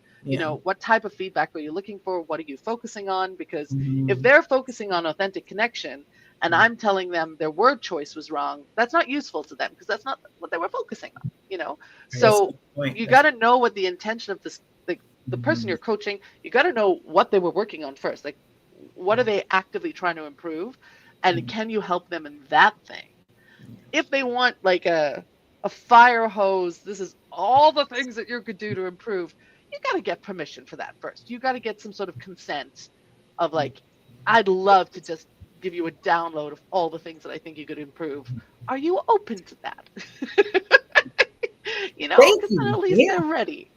what type of feedback are you looking for? What are you focusing on? Because if they're focusing on authentic connection, and I'm telling them their word choice was wrong, that's not useful to them, because that's not what they were focusing on, So you got to know what the intention of the person you're coaching, you got to know what they were working on first. Like, what are they actively trying to improve? And can you help them in that thing? If they want like a fire hose, this is all the things that you could do to improve, you got to get permission for that first. You got to get some sort of consent of like, I'd love to just give you a download of all the things that I think you could improve. Are you open to that? You know, Thank because you. at least they're ready.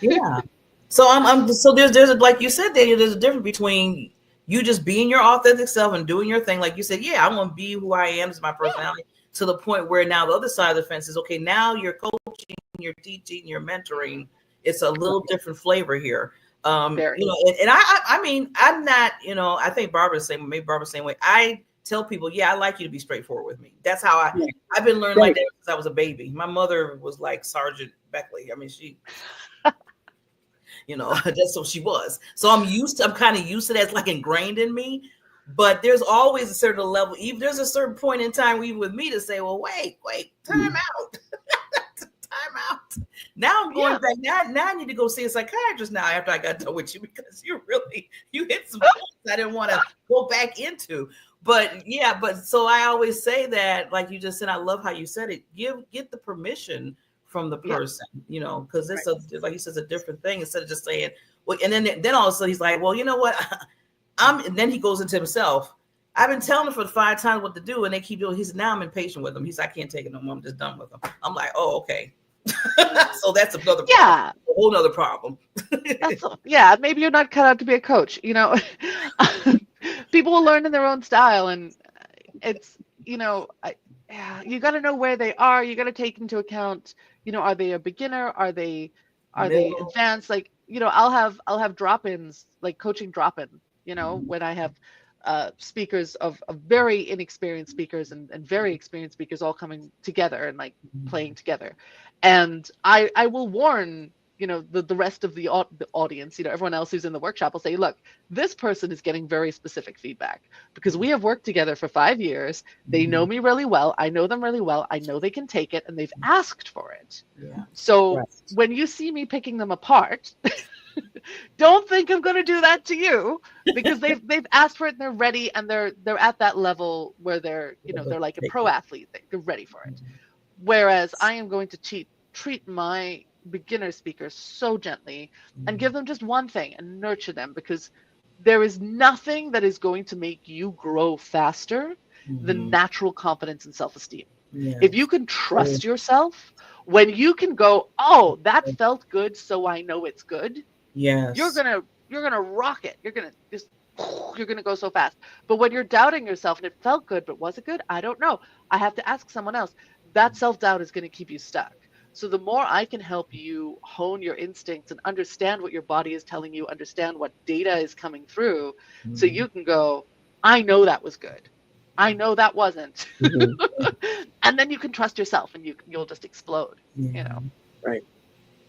Yeah. So so there's like you said, Daniel, there's a difference between you just being your authentic self and doing your thing. Like you said, yeah, I want to be who I am, is my personality, to the point where now the other side of the fence is, okay, now you're coaching, you're teaching, you're mentoring. It's a little different flavor here. Very. You know, and I mean, I'm not, you know, I think Barbara's the same, maybe Barbara's the same way. I tell people, yeah, I like you to be straightforward with me. That's how I've been learning like that since I was a baby. My mother was like Sergeant Beckley. I mean, she, you know, that's what she was. So I'm kind of used to that. It's like ingrained in me. But there's always a certain level. Even there's a certain point in time, even with me, to say, well, wait, time out. Time out. Now I'm going back. Now I need to go see a psychiatrist now after I got done with you, because you hit some points I didn't want to go back into. But yeah, so I always say that, like you just said, I love how you said it. Get the permission from the person, you know, because it's like you said, it's a different thing, instead of just saying, well, and then all of a sudden he's like, well, you know what? And then he goes into himself. I've been telling him for 5 times what to do, and they keep doing. He said, now I'm impatient with them. He said, I can't take it no more. I'm just done with them. I'm like, oh, okay. So that's another problem. A whole other problem. Maybe you're not cut out to be a coach. You know, people will learn in their own style, and it's, you know, you got to know where they are. You got to take into account, you know, are they a beginner? Are they advanced? Like, you know, I'll have drop-ins, like coaching drop-in, you know, when I have speakers of very inexperienced speakers and very experienced speakers all coming together and like playing together. And I will warn, you know, the rest of the audience, you know, everyone else who's in the workshop will say, look, this person is getting very specific feedback because we have worked together for 5 years. They know me really well. I know them really well. I know they can take it, and they've asked for it. Yeah. So when you see me picking them apart, don't think I'm going to do that to you, because they've asked for it and they're ready, and they're at that level where they're, you know, they're like a pro athlete. They're ready for it. Whereas I am going to treat my beginner speakers so gently and give them just one thing and nurture them, because there is nothing that is going to make you grow faster than natural confidence and self-esteem. If you can trust yourself, when you can go, oh, that felt good, so I know it's good. Yes. You're gonna rock it. You're gonna go so fast. But when you're doubting yourself and it felt good, but was it good? I don't know. I have to ask someone else. That self-doubt is going to keep you stuck. So the more I can help you hone your instincts and understand what your body is telling you, understand what data is coming through, so you can go, I know that was good. I know that wasn't. And then you can trust yourself, and you'll just explode, you know. Right.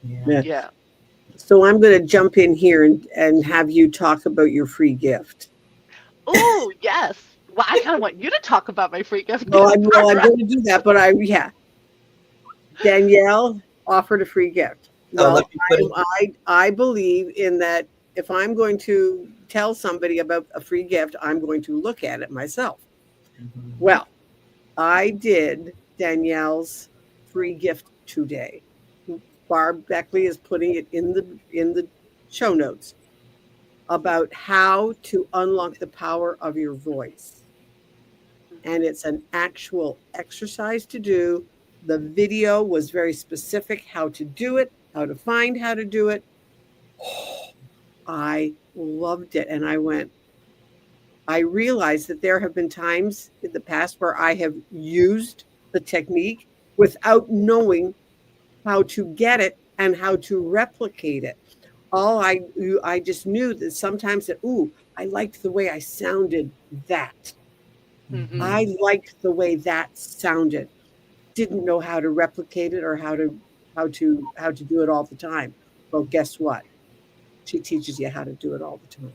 Yeah. So I'm going to jump in here and have you talk about your free gift. Oh, yes. Well, I kind of want you to talk about my free gift. Well, I'm going to do that, but Danielle offered a free gift. Well, I believe in that. If I'm going to tell somebody about a free gift, I'm going to look at it myself. Well, I did Danielle's free gift today. Barb Beckley is putting it in the show notes about how to unlock the power of your voice. And it's an actual exercise to do. The video was very specific how to do it, how to find how to do it. I loved it. And I realized that there have been times in the past where I have used the technique without knowing how to get it and how to replicate it. I just knew that sometimes I liked the way I sounded that. I liked the way that sounded. Didn't know how to replicate it or how to do it all the time. Well, guess what? She teaches you how to do it all the time.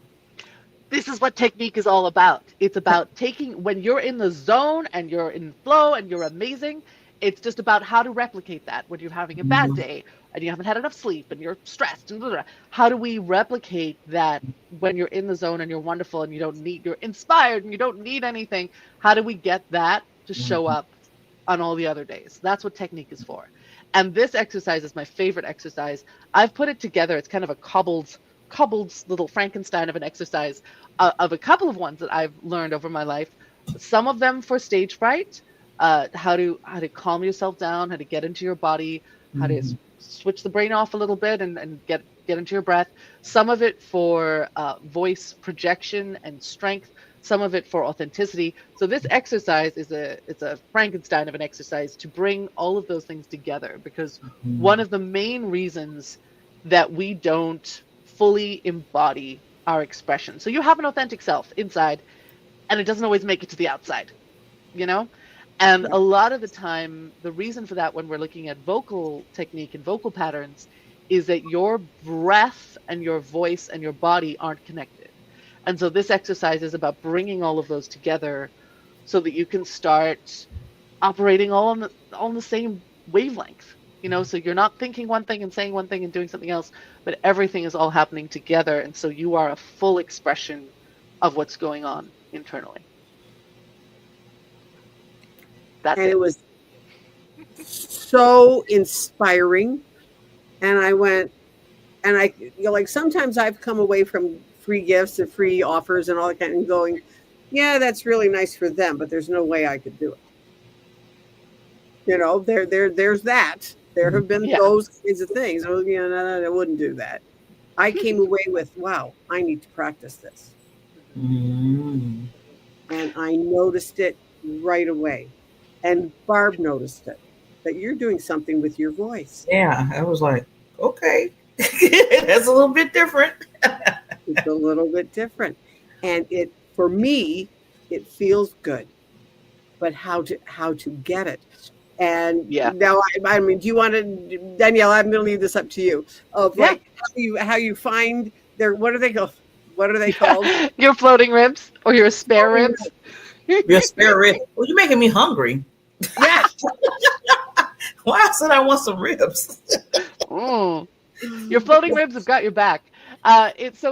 This is what technique is all about. It's about taking, when you're in the zone and you're in flow and you're amazing, it's just about how to replicate that when you're having a bad day and you haven't had enough sleep and you're stressed and blah, blah, blah. How do we replicate that when you're in the zone and you're wonderful and you're inspired and you don't need anything? How do we get that to show up on all the other days? That's what technique is for. And this exercise is my favorite exercise. I've put it together. It's kind of a cobbled cobbled little Frankenstein of an exercise of a couple of ones that I've learned over my life. Some of them for stage fright, how to calm yourself down, how to get into your body, how to switch the brain off a little bit and get into your breath. Some of it for voice projection and strength. Some of it for authenticity. So this exercise it's a Frankenstein of an exercise to bring all of those things together, because one of the main reasons that we don't fully embody our expression. So you have an authentic self inside, and it doesn't always make it to the outside, you know? And a lot of the time, the reason for that when we're looking at vocal technique and vocal patterns is that your breath and your voice and your body aren't connected. And so this exercise is about bringing all of those together so that you can start operating all on the same wavelength, you know, so you're not thinking one thing and saying one thing and doing something else, but everything is all happening together. And so you are a full expression of what's going on internally. It was so inspiring. And I went, and like sometimes I've come away from free gifts and free offers and all that kind of going, yeah, that's really nice for them, but there's no way I could do it. You know, there's that. There have been those kinds of things. Oh, yeah, no, I wouldn't do that. I came away with, wow, I need to practice this. And I noticed it right away. And Barb noticed it, that you're doing something with your voice. Yeah, I was like, okay, that's a little bit different. It's a little bit different. And for me, it feels good. But how to get it? And now, I mean, do you want to, Danielle? I'm going to leave this up to you. Of like how you find what are they called? Your floating ribs or your spare ribs? Your spare ribs. Well, you're making me hungry. Yeah. Why I said I want some ribs? Your floating ribs have got your back. It's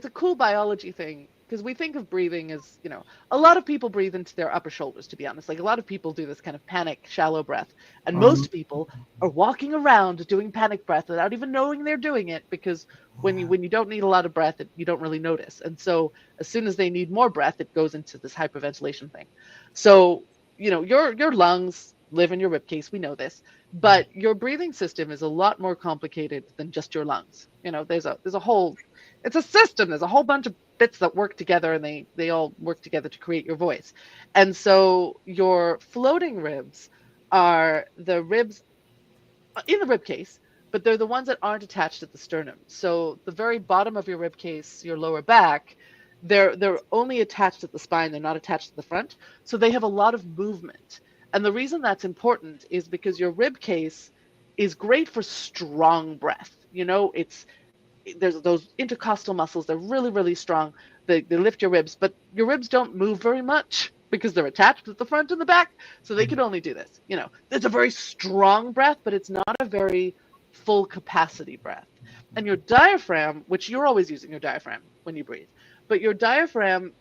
a cool biology thing, because we think of breathing as, you know, a lot of people breathe into their upper shoulders, to be honest. Like a lot of people do this kind of panic, shallow breath. And most people are walking around doing panic breath without even knowing they're doing it, because when you don't need a lot of breath, you don't really notice. And so as soon as they need more breath, it goes into this hyperventilation thing. So, you know, your lungs live in your ribcage, we know this, but your breathing system is a lot more complicated than just your lungs. You know, there's a whole, it's a system. There's a whole bunch of bits that work together, and they all work together to create your voice. And so your floating ribs are the ribs in the rib case, but they're the ones that aren't attached at the sternum. So the very bottom of your rib case, your lower back, they're only attached at the spine. They're not attached to the front. So they have a lot of movement. And the reason that's important is because your rib case is great for strong breath. You know, there's those intercostal muscles. They're really, really strong. They lift your ribs, but your ribs don't move very much because they're attached at the front and the back. So they can only do this. You know, it's a very strong breath, but it's not a very full capacity breath. And your diaphragm, which you're always using your diaphragm when you breathe, but your diaphragm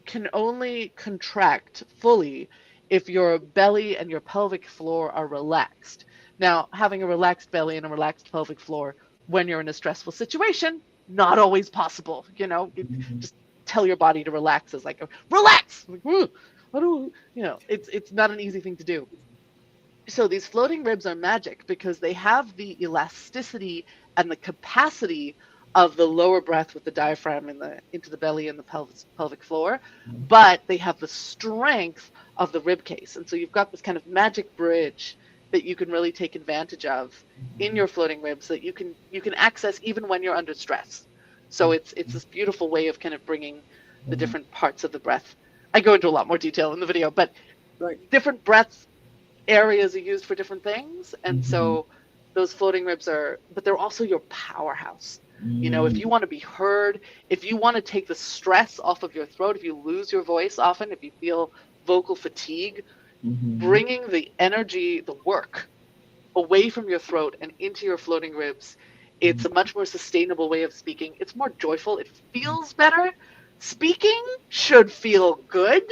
can only contract fully if your belly and your pelvic floor are relaxed. Now, having a relaxed belly and a relaxed pelvic floor when you're in a stressful situation, not always possible. You know, just tell your body to relax is like, relax. Like, you know, it's not an easy thing to do. So these floating ribs are magic because they have the elasticity and the capacity of the lower breath with the diaphragm into the belly and the pelvic floor, but they have the strength of the rib case. And so you've got this kind of magic bridge that you can really take advantage of in your floating ribs that you can access even when you're under stress. So it's this beautiful way of kind of bringing the different parts of the breath. I go into a lot more detail in the video, but different breath areas are used for different things. And so those floating ribs but they're also your powerhouse. You know, if you want to be heard, if you want to take the stress off of your throat, if you lose your voice often, if you feel vocal fatigue, bringing the energy, the work away from your throat and into your floating ribs, it's a much more sustainable way of speaking. It's more joyful. It feels better. Speaking should feel good,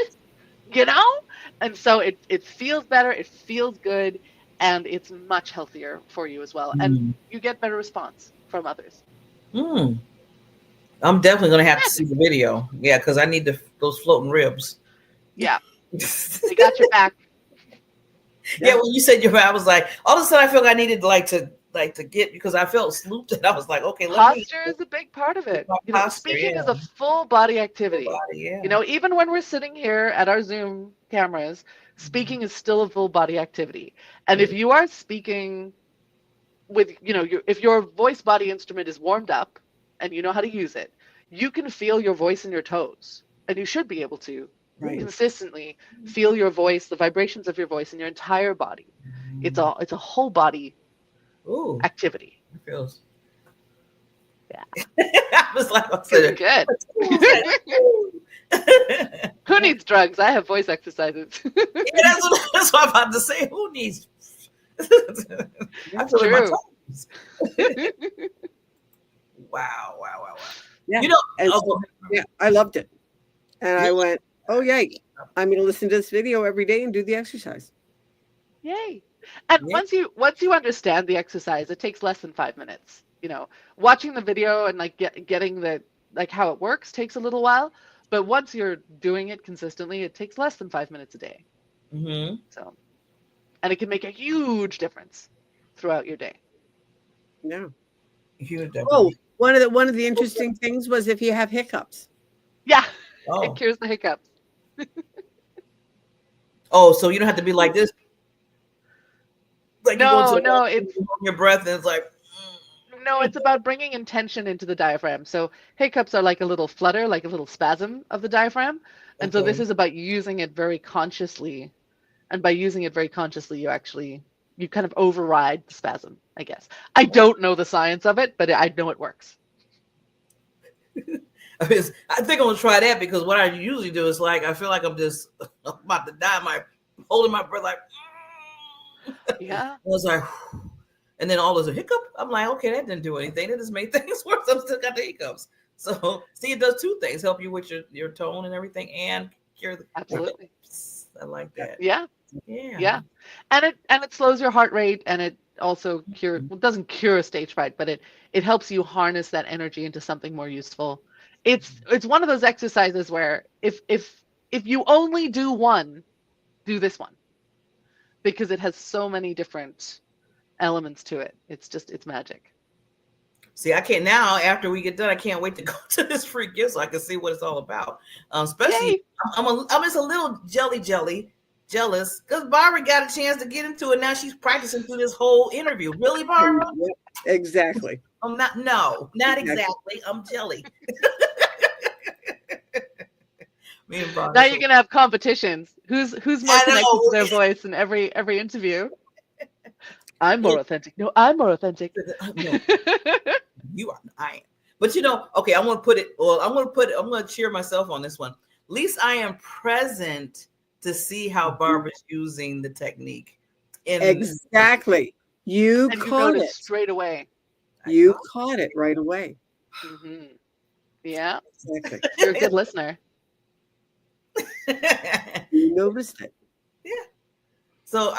you know? And so it feels better. It feels good. And it's much healthier for you as well. And you get better response. from others. I'm definitely gonna have to see the video. Yeah, because I need those floating ribs. Yeah, they got your back. Yeah, when you said I was like, all of a sudden I felt like I needed to get, because I felt slooped, and I was like, okay, Posture is a big part of it. Speaking is a full body activity. Even when we're sitting here at our Zoom cameras, speaking is still a full body activity. And if you are speaking with, if your voice body instrument is warmed up and you know how to use it, you can feel your voice in your toes, and you should be able to consistently feel your voice, the vibrations of your voice in your entire body. It's a whole body activity. It feels. Yeah. I was like, good. Who needs drugs? I have voice exercises. That's what I'm about to say. Who needs? That's true. Wow. Yeah. I loved it. And I went, oh, yay. I'm going to listen to this video every day and do the exercise. Yay. And once you understand the exercise, it takes less than 5 minutes. Watching the video and getting the how it works takes a little while, but once you're doing it consistently, it takes less than 5 minutes a day. So, and it can make a huge difference throughout your day. Yeah. Huge difference. Oh, one of the interesting things was if you have hiccups. Yeah. It cures the hiccups. So you don't have to be like this. Like no, it's your breath, and it's like. No, it's about bringing intention into the diaphragm. So hiccups are like a little flutter, like a little spasm of the diaphragm. And so this is about using it very consciously. And by using it very consciously, you kind of override the spasm, I guess. I don't know the science of it, but I know it works. I think I'm going to try that, because what I usually do is I feel like I'm just about to die. Holding my breath like, yeah. I was like, and then all there's a hiccup. I'm like, okay, that didn't do anything. That just made things worse. I'm still got the hiccups. So see, it does two things: help you with your tone and everything, and cure the absolutely. Hiccups. I like that. Yeah. And it slows your heart rate, and it also doesn't cure stage fright, but it helps you harness that energy into something more useful. It's one of those exercises where if you only do one, do this one, because it has so many different elements to it. It's magic. See, I can't now, after we get done, I can't wait to go to this free gift so I can see what it's all about. Especially, I'm just a little jealous because Barbara got a chance to get into it. Now she's practicing through this whole interview. Really, Barbara? Exactly. I'm not. No, not exactly. I'm jelly. Me and Barbara. Now you're gonna have competitions. Who's more connected to their voice in every interview? I'm more authentic. No, I'm more authentic. No, you are. I am. But okay, I'm going to cheer myself on this one. At least I am present to see how Barbara's using the technique. Exactly. You caught it straight away. You caught it right away. Mm-hmm. Yeah. Exactly. You're a good listener. You noticed it. Yeah. So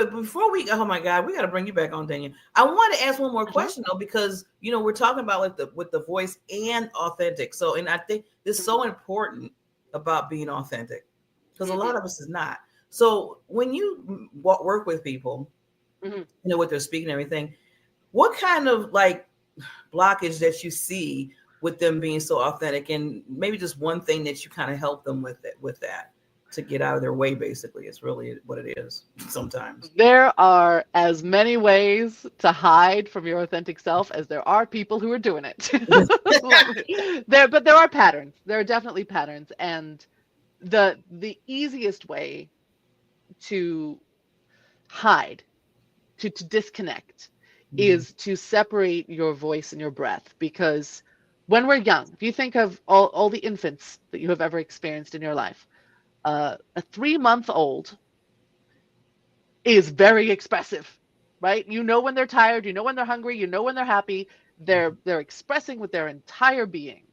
before oh my God, we got to bring you back on, Danielle. I want to ask one more question though, because we're talking about with the voice and authentic. So, and I think it's so important about being authentic, because a lot of us is not. So when you work with people, what they're speaking and everything, what kind of blockage that you see with them being so authentic, and maybe just one thing that you kind of help them with that to get out of their way, basically. It's really what it is sometimes. There are as many ways to hide from your authentic self as there are people who are doing it. But there are patterns. There are definitely patterns. And the easiest way to hide, to disconnect, is to separate your voice and your breath. Because when we're young, if you think of all the infants that you have ever experienced in your life, a 3-month-old is very expressive, right? You know when they're tired, you know when they're hungry, you know when they're happy. They're expressing with their entire being.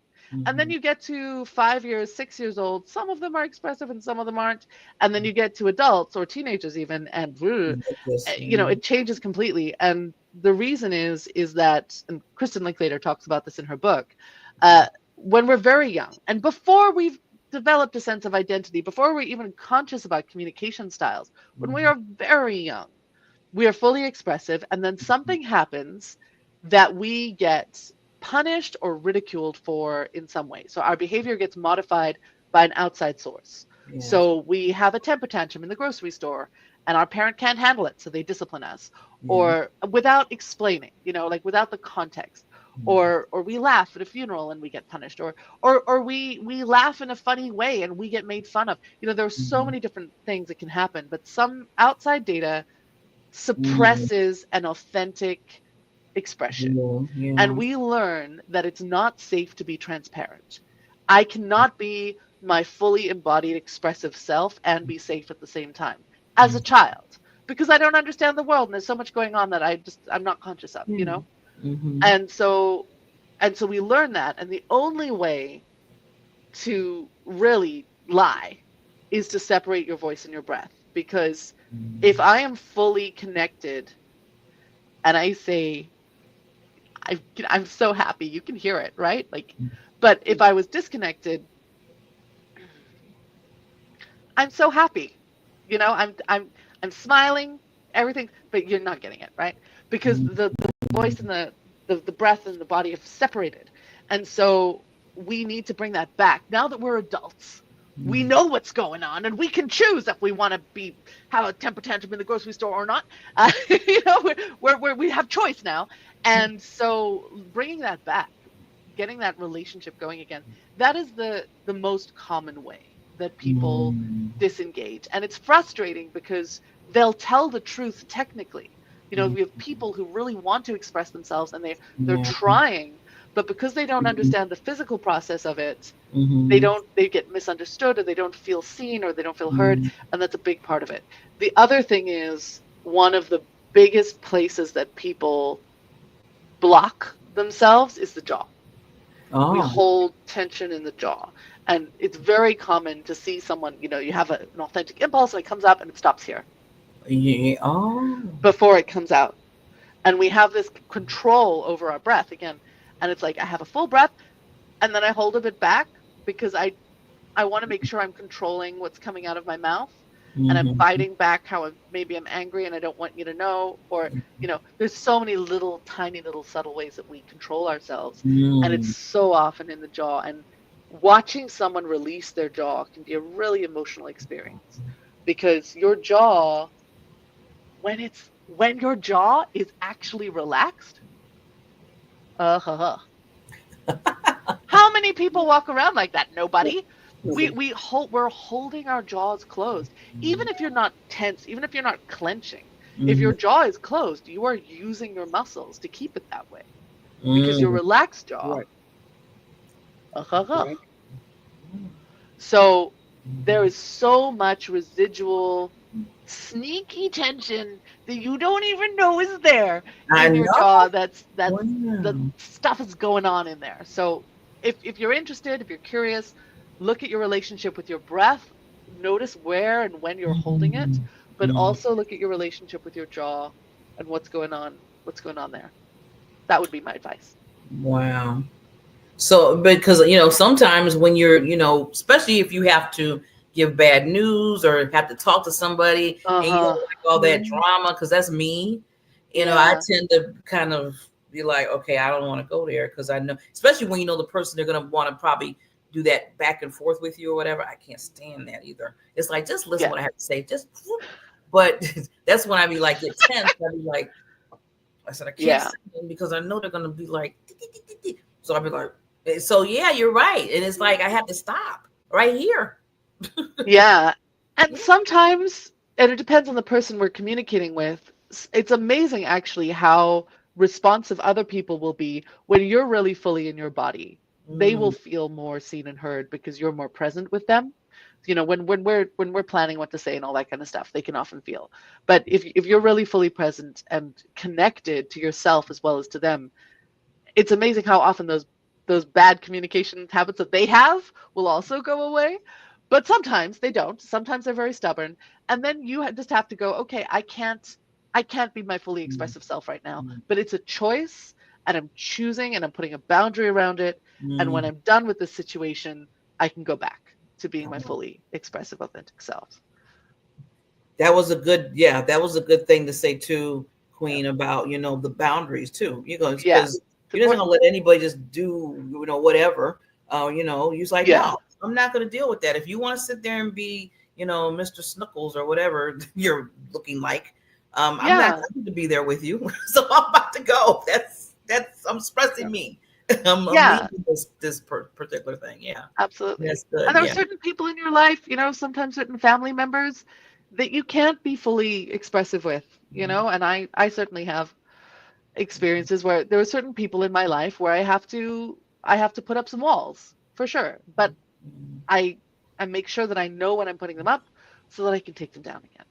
And then you get to 5 years, 6 years old. Some of them are expressive and some of them aren't. And then you get to adults or teenagers even, and it changes completely. And the reason is that, and Kristin Linklater talks about this in her book, when we're very young and before we've developed a sense of identity, before we're even conscious about communication styles, when we are very young, we are fully expressive, and then something happens that we get punished or ridiculed for in some way. So our behavior gets modified by an outside source. Yeah. So we have a temper tantrum in the grocery store and our parent can't handle it, so they discipline us, or without explaining, like without the context, or we laugh at a funeral and we get punished, or we laugh in a funny way and we get made fun of. There are so many different things that can happen, but some outside data suppresses an authentic expression. And we learn that it's not safe to be transparent. I cannot be my fully embodied expressive self and be safe at the same time as a child, because I don't understand the world and there's so much going on that I'm not conscious of, And so we learn that, and the only way to really lie is to separate your voice and your breath. Because if I am fully connected and I say, I'm so happy, you can hear it, right? But if I was disconnected, I'm so happy, I'm smiling, everything, but you're not getting it, right? Because the voice and the breath and the body have separated. And so we need to bring that back. Now that we're adults, we know what's going on, and we can choose if we want to have a temper tantrum in the grocery store or not. We have choice now. And so bringing that back, getting that relationship going again, that is the most common way that people disengage. And it's frustrating because they'll tell the truth technically. We have people who really want to express themselves and they're trying, but because they don't understand the physical process of it, they get misunderstood, or they don't feel seen, or they don't feel heard. And that's a big part of it. The other thing is, one of the biggest places that people block themselves is the jaw. We hold tension in the jaw. And it's very common to see someone, you have an authentic impulse and it comes up and it stops here. Before it comes out. And we have this control over our breath again. And it's like, I have a full breath and then I hold a bit back because I want to make sure I'm controlling what's coming out of my mouth. And I'm fighting back how maybe I'm angry and I don't want you to know. Or, there's so many tiny little subtle ways that we control ourselves. And it's so often in the jaw. And watching someone release their jaw can be a really emotional experience, because your jaw, when your jaw is actually relaxed, how many people walk around like that? Nobody. We're holding our jaws closed. Even if you're not tense, even if you're not clenching, if your jaw is closed, you are using your muscles to keep it that way, because your relaxed jaw. Right. So there is so much residual sneaky tension that you don't even know is there in your jaw. The stuff is going on in there. So if you're interested, if you're curious, look at your relationship with your breath. Notice where and when you're holding it, but also look at your relationship with your jaw and what's going on there. That would be my advice. Wow. So, because, sometimes when you're, especially if you have to give bad news or have to talk to somebody and you don't like all that drama, because that's me, I tend to kind of be like, okay, I don't want to go there, because I know, especially when the person, they're going to want to probably do that back and forth with you or whatever. I can't stand that either. It's like, just listen what I have to say. But that's when I be like, get tense. I be like, I said, I can't say them because I know they're going to be like, so I'll be like, so yeah, you're right. And it's like, I have to stop right here. Yeah. And sometimes, and it depends on the person we're communicating with, it's amazing actually how responsive other people will be when you're really fully in your body. They will feel more seen and heard because you're more present with them. When we're planning what to say and all that kind of stuff, they can often feel. But if you're really fully present and connected to yourself as well as to them, it's amazing how often those bad communication habits that they have will also go away. But sometimes they don't. Sometimes they're very stubborn. And then you just have to go, okay, I can't I can't be my fully expressive self right now, but it's a choice, and I'm choosing, and I'm putting a boundary around it. And when I'm done with this situation, I can go back to being my fully expressive, authentic self. That was a good thing to say too, Queen, about, the boundaries too. Because you're not gonna let anybody just do, whatever. You're like, no, I'm not gonna deal with that. If you want to sit there and be, Mr. Snuggles or whatever you're looking like, I'm not going to be there with you. So I'm about to go. I'm expressing me. I'm leaving this particular thing. Yeah, absolutely. That's good. And there are certain people in your life, sometimes certain family members that you can't be fully expressive with, and I certainly have experiences where there are certain people in my life where I have to put up some walls, for sure. But I make sure that I know when I'm putting them up so that I can take them down again,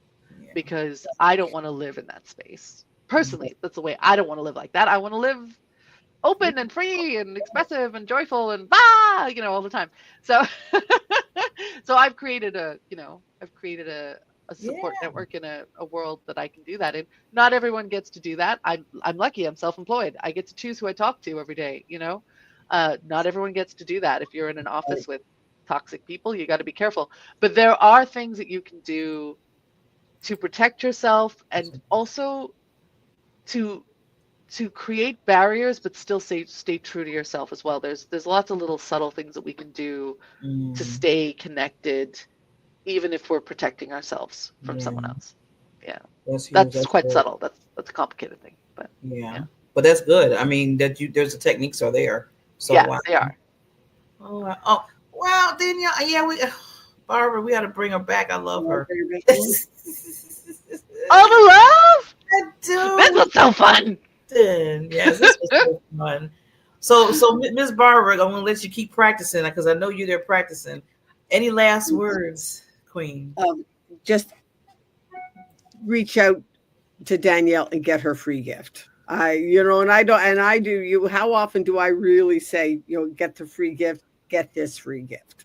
because I don't want to live in that space. Personally, that's the way. I don't want to live like that. I want to live open and free and expressive and joyful and all the time. So I've created a support network in a world that I can do that in. Not everyone gets to do that. I'm lucky. I'm self-employed. I get to choose who I talk to every day. Not everyone gets to do that. If you're in an office with toxic people, you got to be careful. But there are things that you can do to protect yourself, and also to create barriers, but still stay true to yourself as well. There's lots of little subtle things that we can do to stay connected, even if we're protecting ourselves from someone else. Yeah, that's quite subtle. That's a complicated thing, but but that's good. I mean, there's the techniques are there. So they are. Oh wow, Danielle. Barbara, we got to bring her back. I love her. All the love. I do. This was so fun. Yes, this was so fun. So Miss Barbara, I'm gonna let you keep practicing because I know you're there practicing. Any last words, Queen? Just reach out to Danielle and get her free gift. I do. How often do I really say, get the free gift, get this free gift?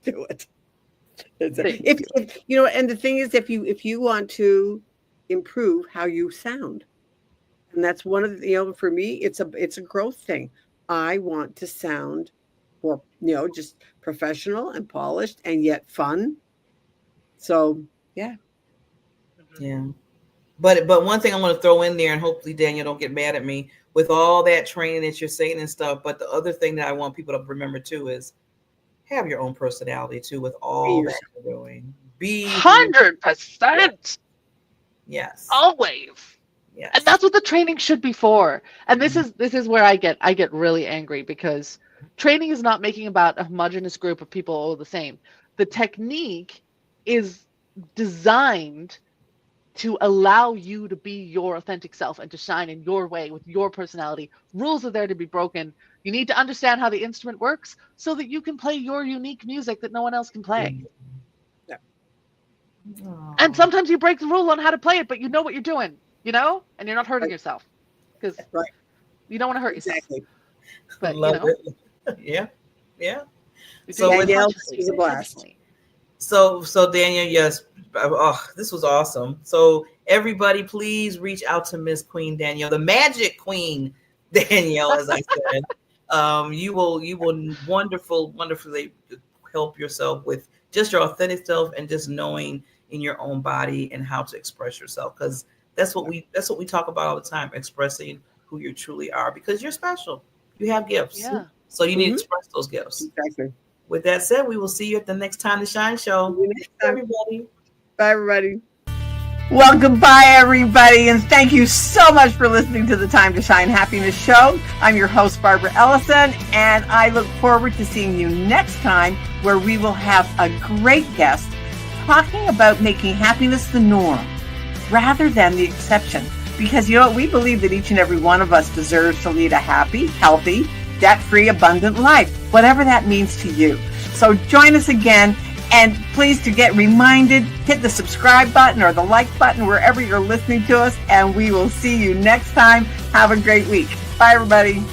Do it. And the thing is, if you want to improve how you sound, and that's one of the, for me, it's a growth thing. I want to sound more, just professional and polished and yet fun. So yeah. But one thing I want to throw in there, and hopefully Danielle don't get mad at me with all that training that you're saying and stuff. But the other thing that I want people to remember too is have your own personality too with all that you're doing. Be 100%. Yes. Always. Yes. And that's what the training should be for. And this is where I get really angry, because training is not making about a homogenous group of people all the same. The technique is designed to allow you to be your authentic self and to shine in your way with your personality. Rules are there to be broken. You need to understand how the instrument works so that you can play your unique music that no one else can play. Yeah. And sometimes you break the rule on how to play it, but you know what you're doing, and you're not hurting yourself, because you don't want to hurt yourself. Exactly. But Love it. Yeah. So Danielle, this was a blast. So Danielle, yes. Oh, this was awesome. So everybody, please reach out to Miss Queen Danielle, the Magic Queen Danielle, as I said. You will wonderfully help yourself with just your authentic self and just knowing in your own body and how to express yourself, because that's what we talk about all the time, expressing who you truly are, because you're special. You have gifts. Yeah. So you need to express those gifts. Exactly. With that said, we will see you at the next Time to Shine show. Everybody. Bye, everybody. Well, goodbye, everybody, and thank you so much for listening to the Time to Shine Happiness Show. I'm your host, Barbara Ellison, and I look forward to seeing you next time, where we will have a great guest talking about making happiness the norm rather than the exception. Because we believe that each and every one of us deserves to lead a happy, healthy, debt-free, abundant life, whatever that means to you. So join us again. And please, to get reminded, hit the subscribe button or the like button wherever you're listening to us. And we will see you next time. Have a great week. Bye, everybody.